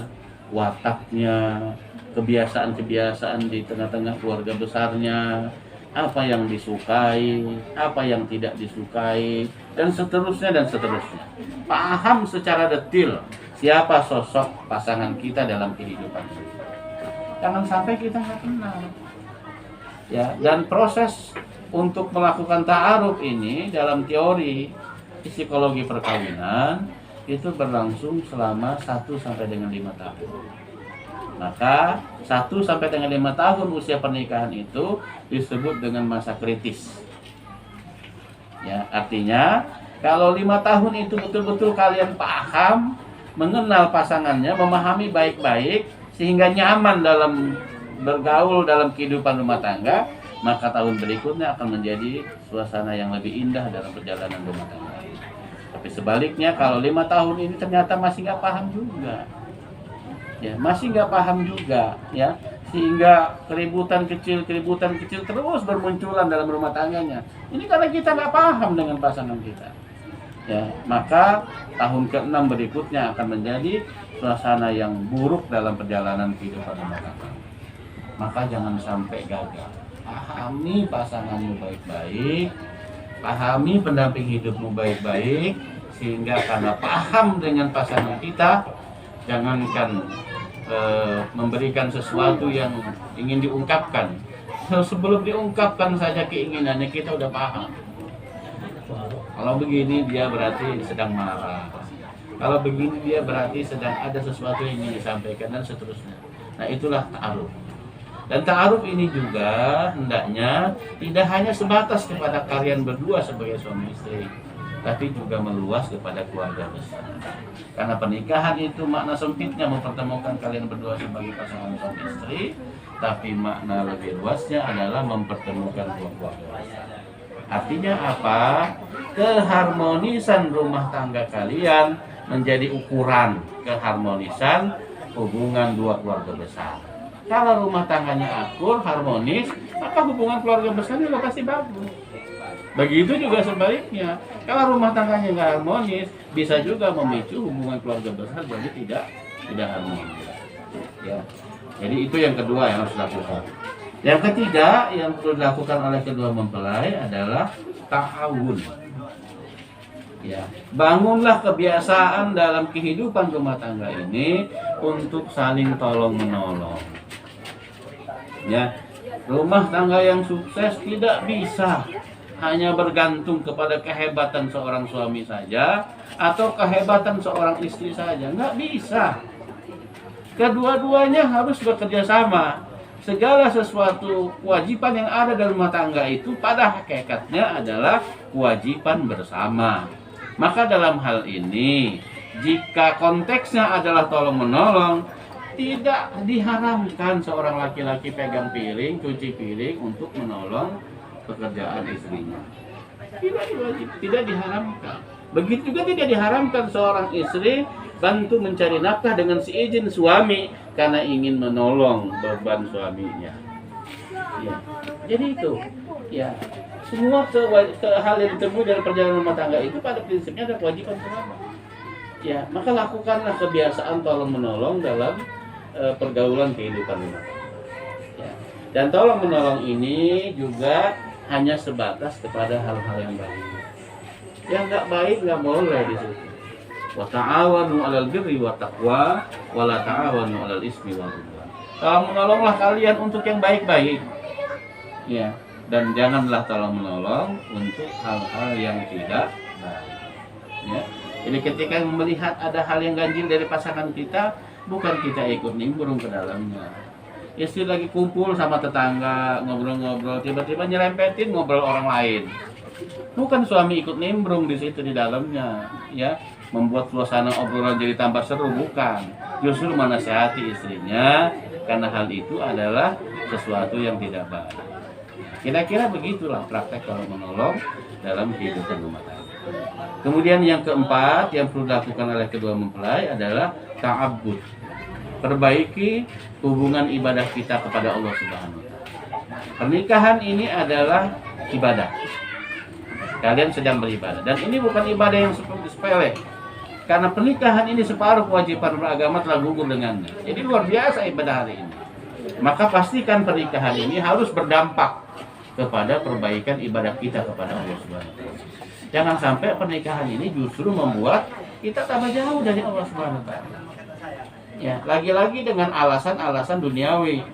wataknya, kebiasaan-kebiasaan di tengah-tengah keluarga besarnya, apa yang disukai, apa yang tidak disukai, dan seterusnya dan seterusnya. Paham secara detil siapa sosok pasangan kita dalam kehidupan kita. Jangan sampai kita nggak kenal. Ya, dan proses untuk melakukan ta'aruf ini dalam teori psikologi perkawinan itu berlangsung selama 1 sampai dengan 5 tahun. Maka 1 sampai dengan 5 tahun usia pernikahan itu disebut dengan masa kritis. Ya, artinya kalau 5 tahun itu betul-betul kalian paham, mengenal pasangannya, memahami baik-baik sehingga nyaman dalam bergaul dalam kehidupan rumah tangga, maka tahun berikutnya akan menjadi suasana yang lebih indah dalam perjalanan rumah tangga. Tapi sebaliknya kalau 5 tahun ini ternyata masih nggak paham juga, ya masih nggak paham juga, ya sehingga keributan kecil terus bermunculan dalam rumah tangganya. Ini karena kita nggak paham dengan pasangan kita. Ya, maka tahun ke-6 berikutnya akan menjadi suasana yang buruk dalam perjalanan kehidupan rumah tangga. Maka jangan sampai gagal. Pahami pasanganmu baik-baik, pahami pendamping hidupmu baik-baik, sehingga karena paham dengan pasangan kita, jangankan memberikan sesuatu yang ingin diungkapkan, sebelum diungkapkan saja keinginannya kita udah paham. Kalau begini dia berarti sedang marah, kalau begini dia berarti sedang ada sesuatu yang ingin disampaikan, dan seterusnya. Nah, itulah ta'aruf. Dan ta'aruf ini juga hendaknya tidak hanya sebatas kepada kalian berdua sebagai suami istri, tapi juga meluas kepada keluarga besar. Karena pernikahan itu makna sempitnya mempertemukan kalian berdua sebagai pasangan suami istri, tapi makna lebih luasnya adalah mempertemukan dua keluarga besar. Artinya apa? Keharmonisan rumah tangga kalian menjadi ukuran keharmonisan hubungan dua keluarga besar. Kalau rumah tangganya akur, harmonis, maka hubungan keluarga besarnya juga pasti bagus. Begitu juga sebaliknya, kalau rumah tangganya nggak harmonis, bisa juga memicu hubungan keluarga besar jadi tidak harmonis. Ya. Jadi itu yang kedua yang harus dilakukan. Yang ketiga yang perlu dilakukan oleh kedua mempelai adalah ta'awun. Ya, bangunlah kebiasaan dalam kehidupan rumah tangga ini untuk saling tolong menolong. Ya, rumah tangga yang sukses tidak bisa hanya bergantung kepada kehebatan seorang suami saja atau kehebatan seorang istri saja. Nggak bisa. Kedua-duanya harus bekerja sama. Segala sesuatu kewajiban yang ada dalam rumah tangga itu pada hakikatnya adalah kewajiban bersama. Maka dalam hal ini, jika konteksnya adalah tolong-menolong, tidak diharamkan seorang laki-laki pegang piring, cuci piring untuk menolong pekerjaan istrinya. Tidak diharamkan. Begitu juga tidak diharamkan seorang istri bantu mencari nafkah dengan seizin suami karena ingin menolong beban suaminya. Ya. Jadi itu, ya, semua hal yang ditemui dalam perjalanan rumah tangga itu pada prinsipnya ada kewajiban bersama. Ya, maka lakukanlah kebiasaan tolong menolong dalam pergaulan kehidupan rumah tangga. Ya. Dan tolong menolong ini juga hanya sebatas kepada hal-hal yang baik. Yang nggak baik nggak boleh di situ. Wa ta'awanu 'alal birri wa taqwa wa la ta'awanu 'alal ismi wal 'udwan. Tolong menolonglah kalian untuk yang baik-baik. Ya, dan janganlah tolong menolong untuk hal-hal yang tidak baik. Ya. Jadi ketika melihat ada hal yang ganjil dari pasangan kita, bukan kita ikut nimbrung ke dalamnya. Istri lagi kumpul sama tetangga, ngobrol-ngobrol, tiba-tiba nyerempetin ngobrol orang lain. Bukan suami ikut nimbrung di situ di dalamnya, ya, membuat suasana obrolan jadi tambah seru, bukan. Justru menasihati istrinya karena hal itu adalah sesuatu yang tidak baik. Kira-kira begitulah praktek tolong menolong dalam kehidupan rumah tangga. Kemudian yang keempat yang perlu dilakukan oleh kedua mempelai adalah ta'abbud. Perbaiki hubungan ibadah kita kepada Allah Subhanahu wa Ta'ala. Pernikahan ini adalah ibadah. Kalian sedang beribadah, dan ini bukan ibadah yang sepele. Karena pernikahan ini separuh kewajiban beragama telah gugur dengannya. Jadi luar biasa ibadah hari ini. Maka pastikan pernikahan ini harus berdampak kepada perbaikan ibadah kita kepada Allah Subhanahu wa Ta'ala. Jangan sampai pernikahan ini justru membuat kita tambah jauh dari Allah Subhanahu wa Ta'ala. Ya, lagi-lagi dengan alasan-alasan duniawi.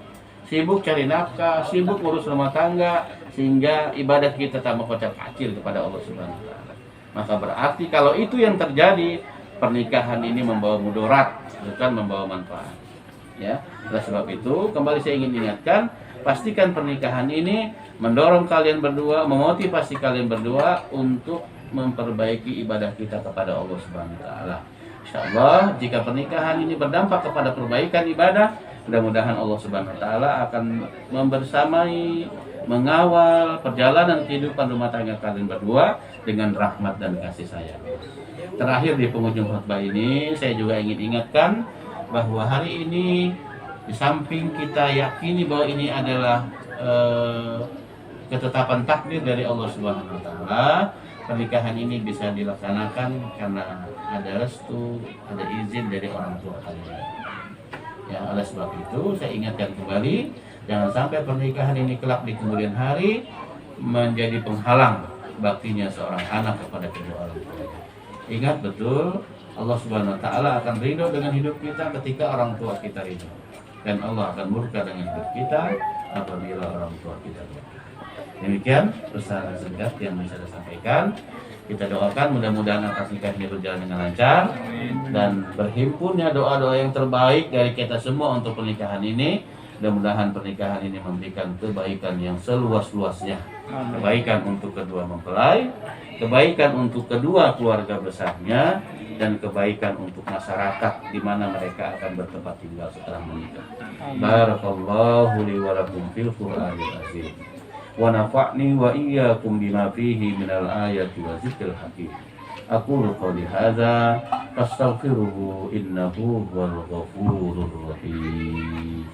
Sibuk cari nafkah, sibuk urus rumah tangga, sehingga ibadah kita tambah kocar-kacir kepada Allah Subhanahu wa Ta'ala. Maka berarti kalau itu yang terjadi, pernikahan ini membawa mudarat, bukan membawa manfaat. Ya, oleh sebab itu kembali saya ingin ingatkan, pastikan pernikahan ini mendorong kalian berdua, memotivasi kalian berdua untuk memperbaiki ibadah kita kepada Allah Subhanahu wa Ta'ala. Insyaallah jika pernikahan ini berdampak kepada perbaikan ibadah, mudah-mudahan Allah Subhanahu wa Ta'ala akan membersamai, mengawal perjalanan kehidupan rumah tangga kalian berdua dengan rahmat dan kasih sayang. Terakhir di penghujung khutbah ini, saya juga ingin ingatkan bahwa hari ini di samping kita yakini bahwa ini adalah ketetapan takdir dari Allah Subhanahu wa Ta'ala, pernikahan ini bisa dilaksanakan karena ada restu, ada izin dari orang tua kalian. Ya, oleh sebab itu saya ingatkan kembali, jangan sampai pernikahan ini kelak di kemudian hari menjadi penghalang baktinya seorang anak kepada kedua orang tua. Ingat betul, Allah Subhanahu wa taala akan ridho dengan hidup kita ketika orang tua kita ridho. Dan Allah akan murka dengan hidup kita apabila orang tua kita murka. Demikian pesan singkat yang bisa saya sampaikan. Kita doakan mudah-mudahan akad nikah ini berjalan dengan lancar dan berhimpunnya doa-doa yang terbaik dari kita semua untuk pernikahan ini. Mudah-mudahan pernikahan ini memberikan kebaikan yang seluas-luasnya. Kebaikan untuk kedua mempelai, kebaikan untuk kedua keluarga besarnya, dan kebaikan untuk masyarakat di mana mereka akan bertempat tinggal setelah menikah. Barakallahu li wa lakum fil Qur'anil azim. Wa nafa'ni wa iyyakum bima fihi minal ayati wa zikril hakim. Aqulu qouli hadza fastaghfiruhu innahu huwal ghafurur rahim.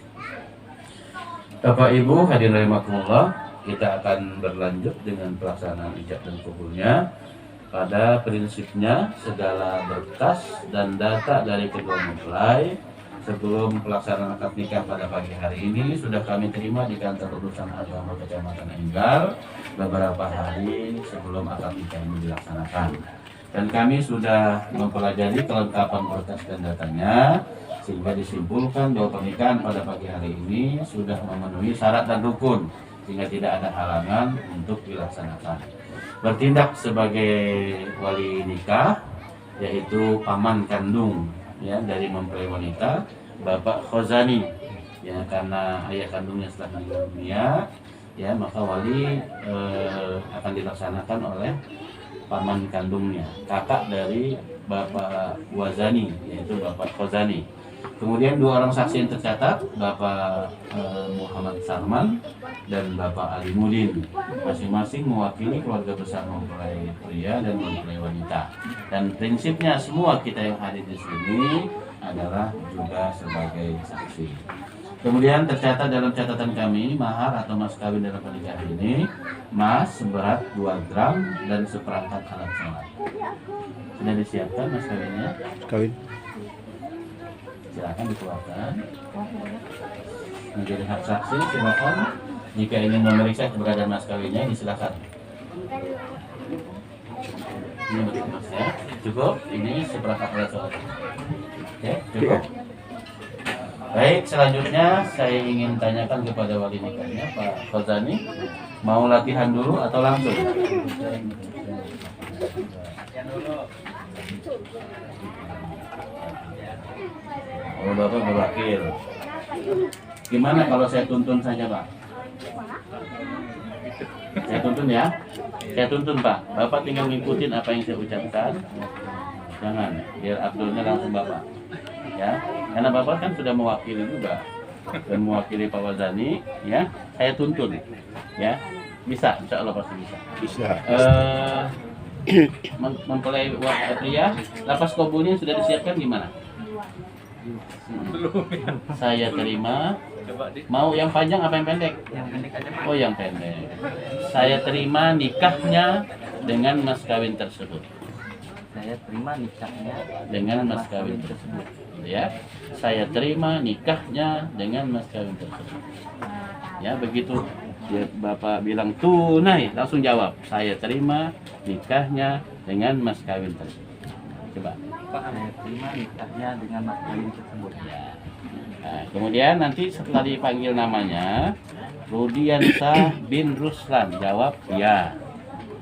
Bapak Ibu hadirin rahimakumullah, kita akan berlanjut dengan pelaksanaan ijab dan kabulnya. Pada prinsipnya segala berkas dan data dari kedua mempelai sebelum pelaksanaan akad nikah pada pagi hari ini sudah kami terima di kantor urusan agama Kecamatan Enggal beberapa hari sebelum akad nikah ini dilaksanakan. Dan kami sudah mempelajari kelengkapan berkas dan datanya sehingga disimpulkan bahwa pernikahan pada pagi hari ini sudah memenuhi syarat dan rukun sehingga tidak ada halangan untuk dilaksanakan. Bertindak sebagai wali nikah yaitu paman kandung ya dari mempelai wanita Bapak Khozani ya, karena ayah kandungnya setelah meninggal dunia ya, maka wali akan dilaksanakan oleh paman kandungnya, kakak dari Bapak Wazani yaitu Bapak Khozani. Kemudian dua orang saksi yang tercatat, Bapak Muhammad Sarman dan Bapak Ali Mudin, masing-masing mewakili keluarga besar mempelai pria dan mempelai wanita. Dan prinsipnya semua kita yang hadir di sini adalah juga sebagai saksi. Kemudian tercatat dalam catatan kami, mahar atau mas kawin dalam pernikahan ini emas seberat 2 gram dan seperangkat alat sholat. Sudah disiapkan mas kawinnya? Kawin. Silakan dikeluarkan. Menjadi hak saksi silakan. Jika ingin memeriksa keberadaan mas kawinnya disilakan. Ini betul mas ya. Cukup. Ini seperangkat alat sholat. Oke, cukup. Baik, selanjutnya saya ingin tanyakan kepada wali nikahnya Pak Khozani, mau latihan dulu atau langsung? Oh, Bapak berwakil. Gimana kalau saya tuntun saja, Pak? Saya tuntun ya? Saya tuntun, Pak. Bapak tinggal ngikutin apa yang saya ucapkan. Jangan, biar Abdulnya langsung Bapak. Ya, karena Bapak kan sudah mewakili juga dan mewakili Pak Wazani, ya. Saya tuntun, ya. Bisa, insya Allah pasti bisa. Bisa. Mempelai pria, lapas kabulnya sudah disiapkan gimana? Saya terima. Mau yang panjang apa yang pendek? Oh, yang pendek. Saya terima nikahnya dengan mas kawin tersebut. Saya terima nikahnya Dengan mas kawin tersebut. Ya, saya terima nikahnya dengan mas kawin tersebut. Ya, begitu ya, Bapak bilang tunai, langsung jawab, saya terima nikahnya dengan mas kawin tersebut. Coba. saya terima nikahnya dengan mas kawin tersebut. Ya. Nah, kemudian nanti setelah dipanggil namanya, Rudiansah bin Ruslan, jawab ya.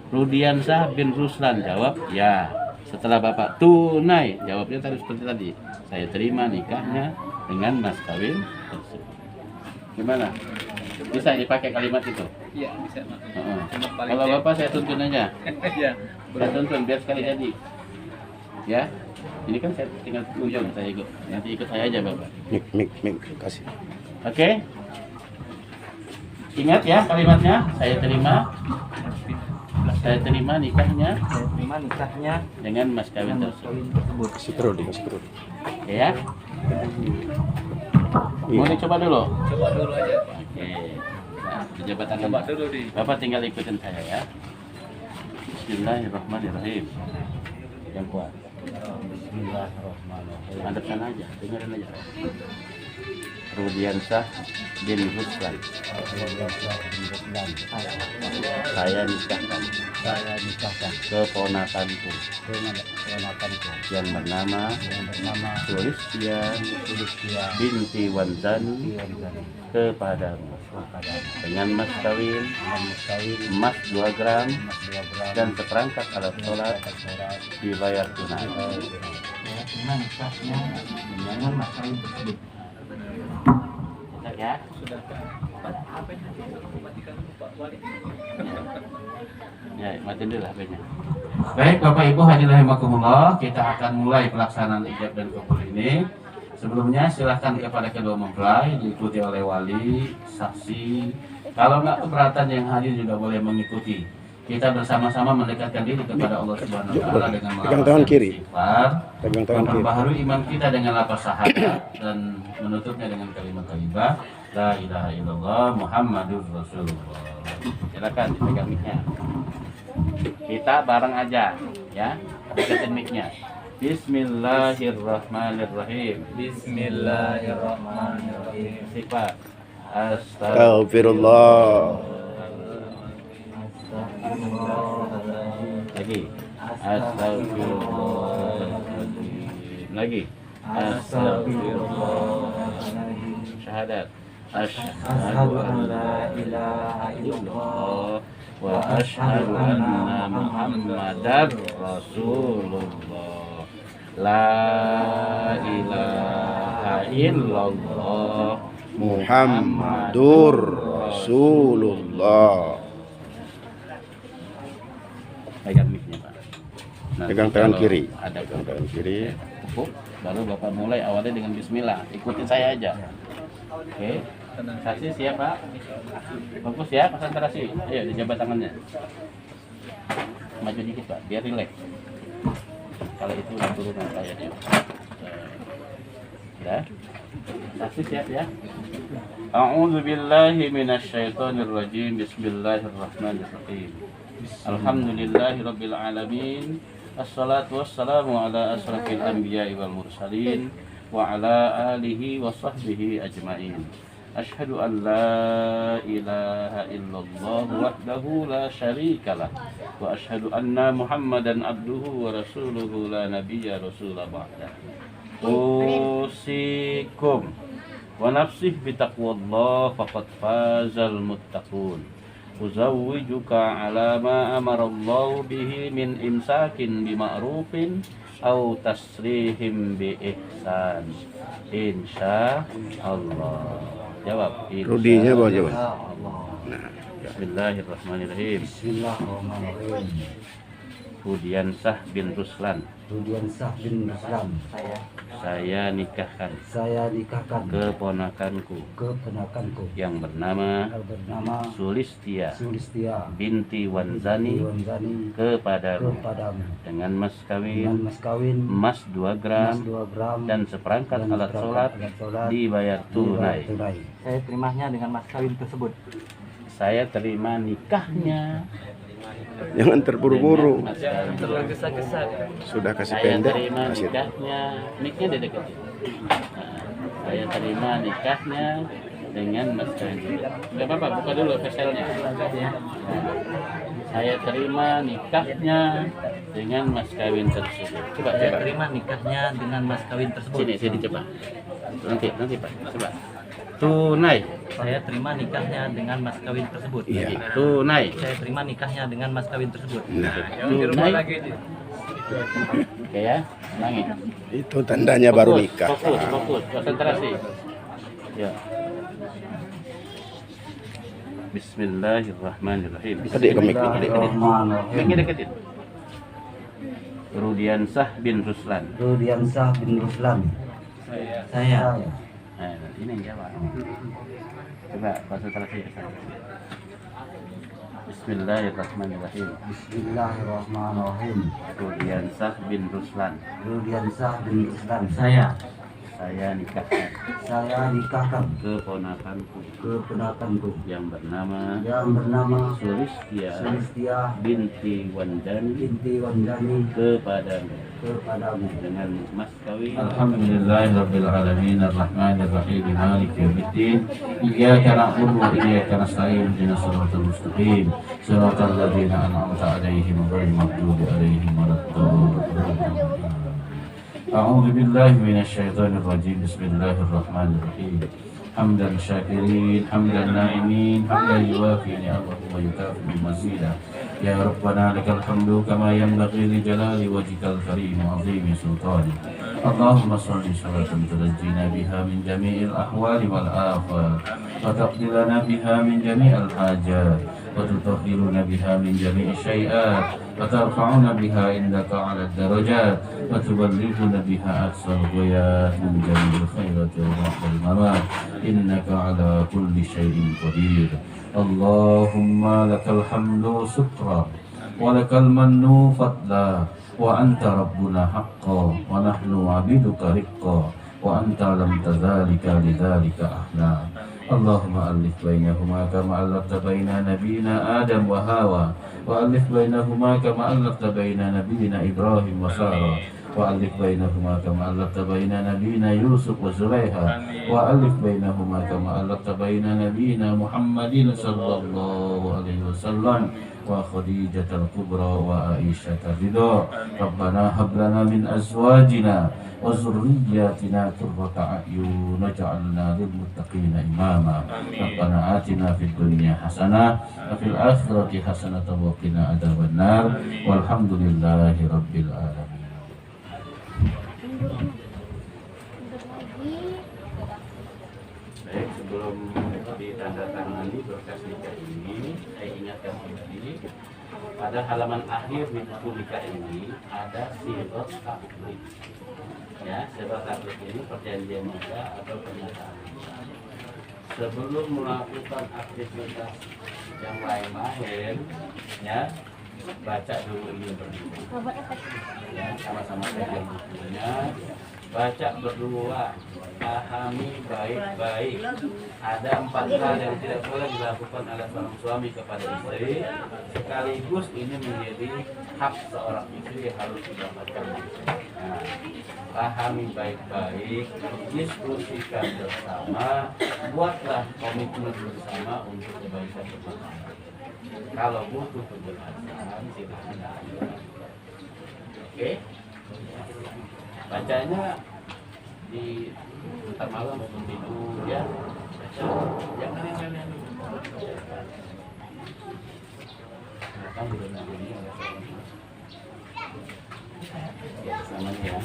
Rudiansah bin Ruslan, jawab ya. Setelah Bapak tunai, jawabnya tadi seperti tadi. Saya terima nikahnya dengan mas kawin tersebut. Gimana? Bisa dipakai kalimat itu? Iya, bisa, Mas. Kalau Bapak saya tuntun aja. Iya. Saya tuntun biar sekali jadi. Ya. Ini kan saya tinggal ujung, saya ikut. Nanti ikut saya aja, Bapak. Mik, kasih. Oke. Ingat ya kalimatnya. Saya terima nikahnya Saya terima nikahnya dengan mas kawin dengan mas tersebut. kawin tersebut. Kasih terus, dikasih terus. Oke ya. Mau dicoba dulu? Coba dulu aja. Oke. Nah, pejabat tangan. Coba dulu di. Bapak tinggal ikutin saya ya. Bismillahirrahmanirrahim. Yang kuat. Bismillahirrahmanirrahim. Hadap sana aja, dengerin aja. Rudiansah bin Ruslan. Saya nikahkan keponakanku yang bernama Sulistia binti Wanzani kepadamu dengan mas kawin emas 2 gram dan seperangkat alat sholat dibayar tunai. Ya. Ya, matiin dulu HP-nya. Baik, Bapak Ibu hadirin rahimakumullah, kita akan mulai pelaksanaan ijab dan kabul ini. Sebelumnya silahkan kepada kedua mempelai diikuti oleh wali, saksi. Kalau nggak keberatan yang hadir juga boleh mengikuti. Kita bersama-sama mendekatkan diri kepada Allah Subhanahu wa taala dengan Pegang tangan kiri. istighfar, Pegang tangan kiri. memperbaharui iman kita dengan lafaz syahadat dan menutupnya dengan kalimat thayyibah la ilaha illallah Muhammadur Rasulullah. Silakan dipegang mic-nya. Kita bareng aja ya. Deketin mic-nya. Bismillahirrahmanirrahim. Bismillahirrahmanirrahim. Istighfar. Astagfirullah. Lagi. Astagfirullahaladzim. Lagi. Astagfirullahaladzim. Syahadat. Asyhadu an la ilaha illallah wa asyhadu anna Muhammadar Rasulullah. La ilaha illallah Muhammadur Rasulullah. Pegang mic-nya, Pak. Nanti Pegang tangan kalau kiri. Ada Pegang tangan kiri. cukup, baru Bapak mulai awalnya dengan bismillah. Ikutin saya aja. Oke. Saksi siap, Pak? Fokus ya, konsentrasi. Ayo dijabat tangannya. Maju dikit, Pak, biar rileks. Kalau itu udah turunan kayaknya. Ya. Saksi siap ya. A'udzu billahi minasyaitonir rajim. Bismillahirrahmanirrahim. Alhamdulillahirabbil alamin. Assalatu wassalamu ala asrafil anbiya'i wal mursalin wa ala alihi wa sahbihi ajmain. Asyhadu an la ilaha illallah wahdahu la syarikalah wa asyhadu anna Muhammadan abduhu wa rasuluhu la nabiyya rasulah ba'dah. Usikum wa nafsih bitaqwallah faqad fazal muttaqun. Uzawwijuka ala ma amarallahu bihi min imsakin bima'rufin aw tasrihim bi ihsan. Insyaallah. Jawab. Rudinya bawa jawab. Bismillahirrahmanirrahim. Bismillahirrahmanirrahim. Rudiansah bin Ruslan. Rudiansah bin Ruslan. Saya nikahkan keponakanku yang bernama Sulistia binti Wanzani kepadamu dengan mas kawin emas 2 gram dan seperangkat alat sholat dibayar tunai. Saya terimanya dengan mas kawin tersebut. Saya terima nikahnya. Jangan terburu-buru. Terlalu gesa-gesa. Sudah kasih Saya pendek. terima Kasih. nikahnya. Mic-nya dideketin. Saya terima nikahnya dengan mas kawin. Enggak apa-apa, buka dulu veselnya. Saya terima nikahnya dengan mas kawin tersebut. Coba Saya coba. terima nikahnya dengan mas kawin tersebut. Sini coba. Nanti Pak, coba. Tunai. Saya terima nikahnya dengan mas kawin tersebut. Iya. Tunai. Saya terima nikahnya dengan mas kawin tersebut. Tunai. Oke ya, ulangi. Itu tandanya baru nikah. Fokus, konsentrasi. Ya. Bismillahirrahmanirrahim. Adik ke mic. Mic-nya deketin. Rudiansah bin Ruslan. Rudiansah bin Ruslan. Saya. Nah, ini yang jawab. Coba konsentrasi ke sana. Bismillahirrahmanirrahim. Bismillahirrahmanirrahim. Rudiansah bin Ruslan. Rudiansah bin Ruslan. Saya. saya nikahkan keponakanku yang bernama Sulistia binti Wanjani kepadamu dengan mas kawin. Alhamdulillahirabbil alamin arrahmanir rahim maliki yaumiddin iyyaka na'budu wa iyyaka nasta'in ihdinas siratal mustaqim siratal ladzina an'amta 'alaihim ghairil maghdubi 'alaihim waladdallin. A'udzu billahi minasyaitonir rajim. Bismillahirrahmanirrahim. Hamdan syakirin, hamdan na'imin, hamdan yuwafi ni'amahu wa yukafi mazidah. Ya Rabbana lakal hamdu kama yanbaghi li jalali wajhikal karim wa 'azimi sultanik. Allahumma shalli salatan tunajjina biha min jami'il ahwali wal afat wa taqdi lana biha min jami'il hajat wa tutahhiruna biha min jami'i syai'at wa tarfa'una biha indaka 'ala darajat wa tuballighuna biha aqsal ghayat min jami'il khairati wa rahmatil mamat innaka 'ala kulli syai'in qadir. Allahumma lakal hamdu sutra wa lakal mannu fadla wa anta rabbuna haqqa wa nahnu 'abiduka riqqa wa anta lam tadzalika lidzalika ahla. Allahumma alif bainahuma kama allafta baina nabiyina Adam wa Hawa wa alif bainahuma kama allafta baina nabiyina Ibrahim wa Sarah wa alif bainahuma kama allafta baina nabiyina Yusuf wa Zulaiha wa alif bainahuma kama allafta baina nabiyina Muhammadin sallallahu alaihi wasallam wa Khadijatul Kubra wa Aisyah ridha. Rabbana hab lana min azwajina wa zurriyyatina qurrata a'yun waj'alna lil muttaqina imama. Rabbana atina fid dunya hasanah wa fil akhirati hasanah wa qina adzabannar. Walhamdulillahi rabbil alamin. Baik, sebelum ditandatangani berkas nikah ini, saya ingatkan kembali pada halaman akhir di buku nikah ini ada sirat taklid. Ya, sirat taklid ini perjanjian nikah atau pernyataan nikah. Sebelum melakukan aktivitas yang lain-lain, ya, baca dulu ini berdua. Ya, sama-sama pegang bukunya. Baca berdua, pahami baik-baik. Ada 4 hal yang tidak boleh dilakukan oleh seorang suami kepada istri, sekaligus ini menjadi hak seorang istri yang harus didapatkan. Nah, pahami baik-baik, diskusikan bersama, buatlah komitmen bersama untuk kebaikan bersama. Kalau butuh penjelasan, silakan. Oke? Bacanya di ntar malam sebelum tidur ya, baca jangan yang lain kan belum nanti ini ya sama ya.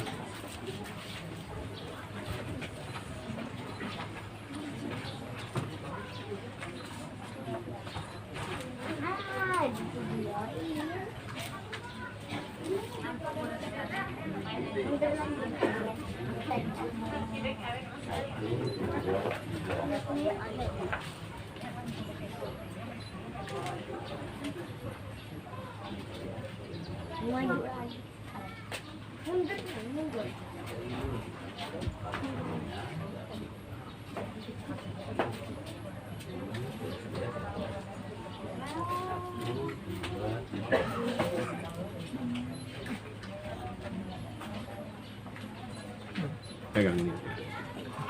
Pegang ini,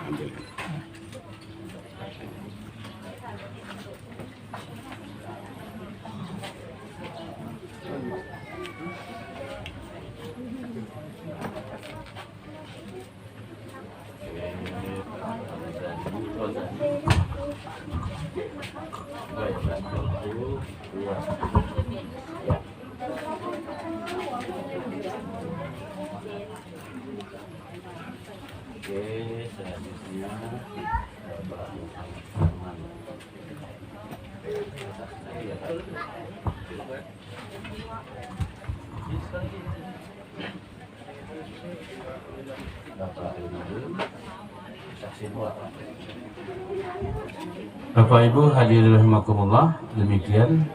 ambil. Oke, selanjutnya Bapak Ibu hadirin rahimakumullah, demikian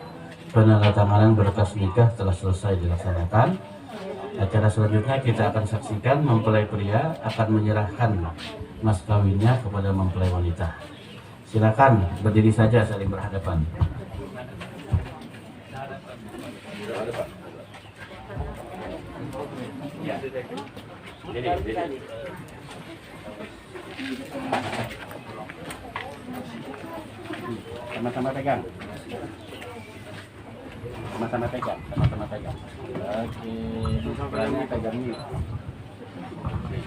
penandatanganan berkas nikah telah selesai dilaksanakan. Acara selanjutnya kita akan saksikan mempelai pria akan menyerahkan mas kawinnya kepada mempelai wanita. Silakan berdiri saja saling berhadapan. Sama-sama pegang. Sama-sama pegang. Sama-sama pegang. Oke, sebelahnya pegang ini.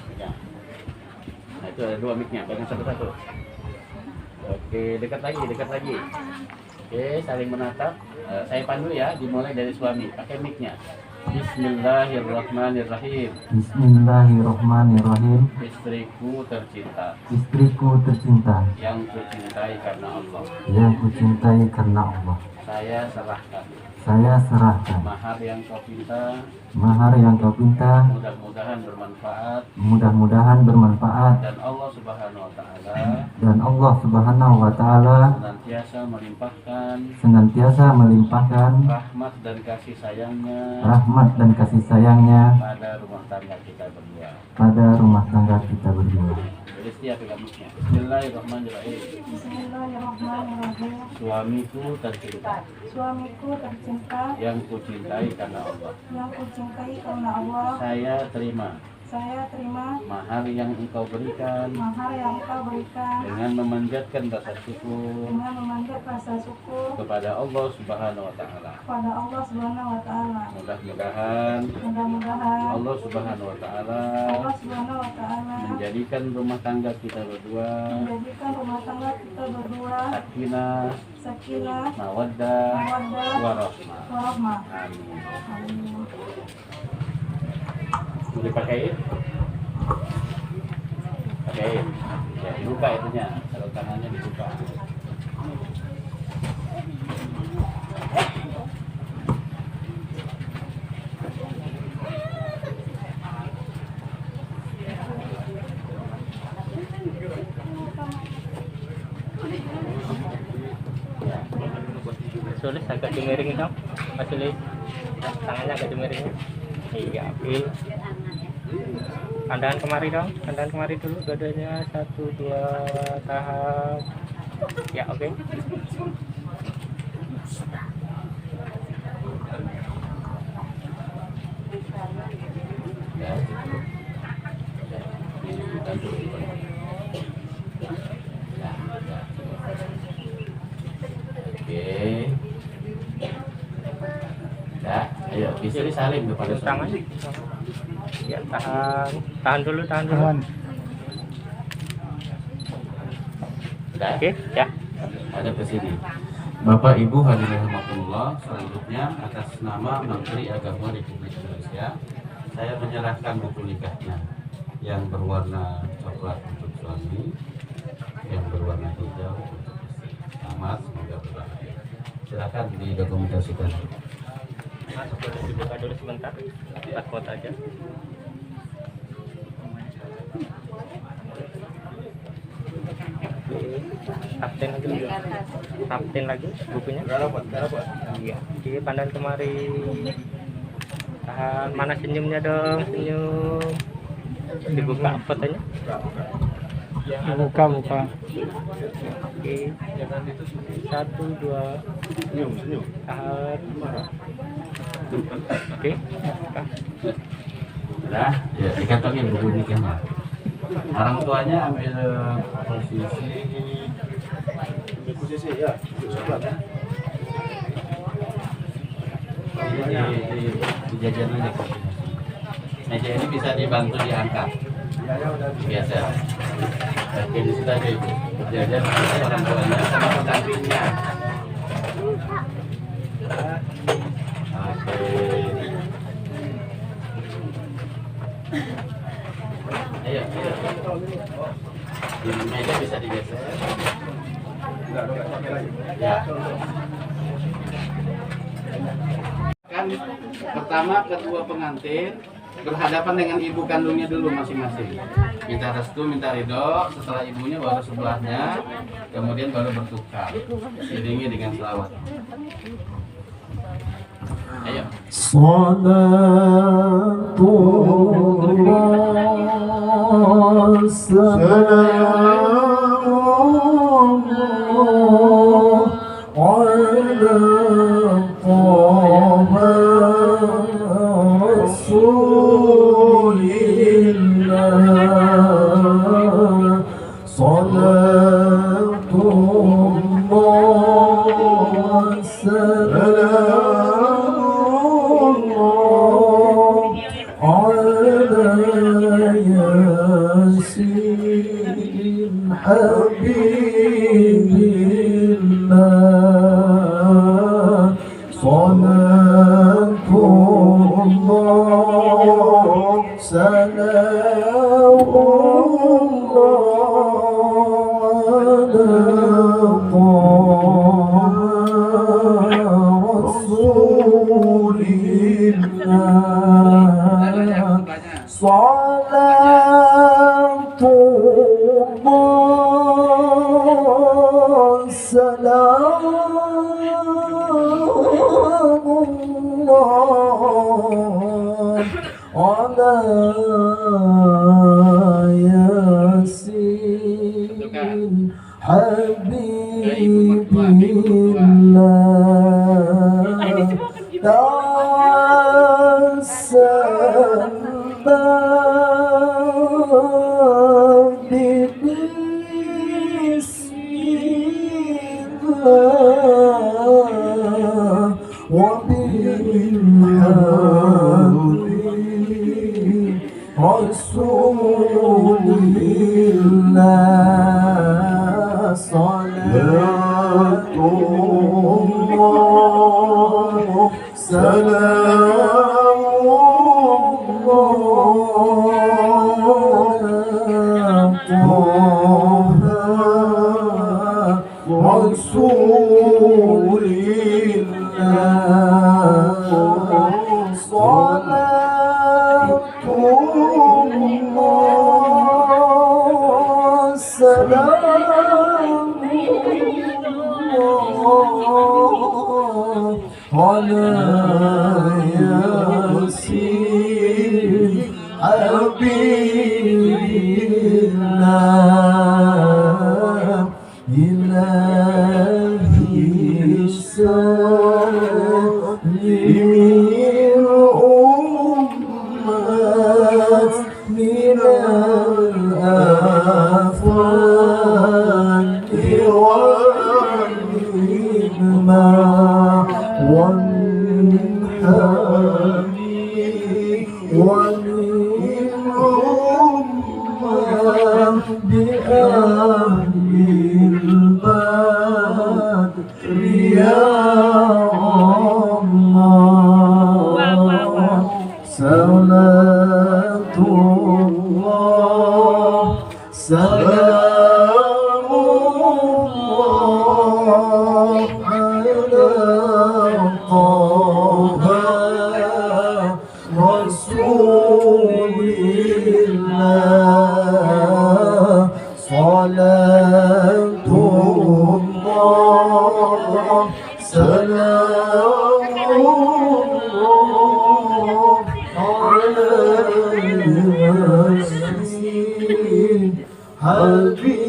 Pegang. Nah itu ada 2 mic-nya, pegang satu-satu. Oke, dekat lagi, dekat lagi. Oke, saling menatap. Saya pandu ya, dimulai dari suami. Pakai mic-nya. Bismillahirrahmanirrahim. Bismillahirrahmanirrahim. Istriku tercinta, Istriku tercinta, yang kucintai karena Allah. yang kucintai karena Allah. Saya serahkan Saya serahkan mahar yang kau pinta. mahar yang kau pinta, Mudah-mudahan bermanfaat mudah-mudahan bermanfaat, dan Allah Subhanahu wa taala dan Allah Subhanahu wa Ta'ala senantiasa melimpahkan rahmat dan kasih sayangnya pada rumah tangga kita berdua. pada rumah tangga kita berdua. Jadi setiap pegamnya. Bismillahirrahmanirrahim. Bismillahirrahmanirrahim. Suamiku tercinta, Suamiku tercinta, yang kucintai karena Allah. yang kucintai karena Allah. Saya terima Saya terima mahar yang engkau berikan mahar yang Engkau berikan dengan memanjatkan rasa syukur dengan memanjat rasa syukur kepada Allah Subhanahu wa taala. kepada Allah Subhanahu wa Ta'ala. Mudah-mudahan Mudah-mudahan Allah Subhanahu wa taala Allah Subhanahu wa Ta'ala menjadikan rumah tangga kita berdua menjadikan rumah tangga kita berdua sakinah, sakinah, mawaddah, mawaddah, warahmah. warahmah. Amin. Amin. Mau dipakein? Pakein. Ya, dibuka itunya. Kalau tangannya dibuka. Sulit agak dimiringin dong, Mas Sulit. Tangannya agak dimiringin. Iya, ambil. Pandangan kemari dong, pandangan kemari dulu. Dua-duanya, 1, 2, tahan. Ya, oke. Ya, dibantu. Oke. Ya, ayo istri salim kepada Tangan. suami. Ya, tahan dulu, tahan dulu. Udah, Oke, ya. ada ke sini. Bapak Ibu hadirin rahmatullah, selanjutnya atas nama Menteri Agama Republik Indonesia, saya menyerahkan buku nikahnya yang berwarna coklat untuk suami, yang berwarna hijau untuk istri. Selamat, semoga berbahagia. Silakan didokumentasikan. Mas, boleh dibuka dulu sebentar. Password aja. Tapin lagi, tapin lagi bukunya. Iya. Oke, pandangan kemari. Tahan, mana senyumnya dong, senyum. Dibuka fotonya. Buka. Oke. 1, 2. Tahan. Oke. Udah, ya dikantongin buku nikahnya. Orang tuanya ambil posisi ya, ini dijajan aja kopinya. Meja ini bisa dibantu diangkat. Biasa. Oke, di situ aja ibu. Jajan orang tuanya sama pendampingnya. Oke. Ayo. Di meja bisa digeser. Ya. Kan pertama kedua pengantin berhadapan dengan ibu kandungnya dulu masing-masing. Minta restu, minta ridho, setelah ibunya baru sebelahnya, kemudian baru bertukar. Iringi dengan selawat. Ayo. Salatullah salamullah ala Taha Rasulillah. Salatullah salamullah ala Yasin Habibillah. Salatullah salamullah Salatullah salamullah ala Yasin Habibillah. Tawassal bismillah wa bilhamdi Rasulillah. Salatullah salamullah Taha Rasulillah. Salatullah salamullah ala Yasin Habibillah. Ilahi salimil ummat minal afati wal hikmah wal hadi wal ummah bi ahlil badri ya Allah. Salatullah salamullah ala Taha Rasulillah. Salatullah salamullah ala Yasin Habibillah.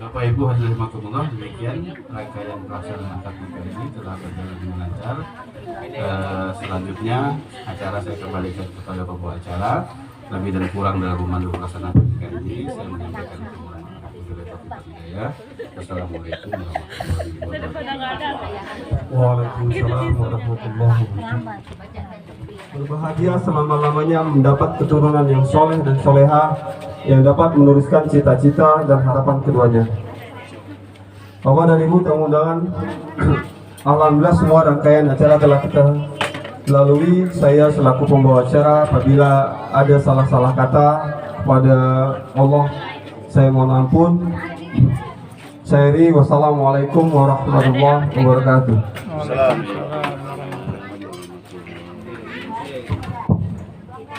Bapak Ibu hadirin rahimakumullah, demikian rangkaian pelaksanaan akad nikah ini telah berjalan dengan lancar. Selanjutnya acara saya kembalikan kepada pembawa acara. Lebih dan kurang dalam memandu pelaksanaan akad ini saya menyampaikan Wassalamualaikum warahmatullahi wabarakatuh. Waalaikumsalam warahmatullahi wabarakatuh. Berbahagia selama-lamanya mendapat keturunan yang soleh dan soleha yang dapat meneruskan cita-cita dan harapan keduanya. Bapak dan Ibu tamu undangan, alhamdulillah semua rangkaian acara telah kita lalui. Saya selaku pembawa acara, apabila ada salah-salah kata kepada Allah, saya mohon ampun. Saya iri, wassalamualaikum warahmatullahi wabarakatuh. Waalaikumsalam.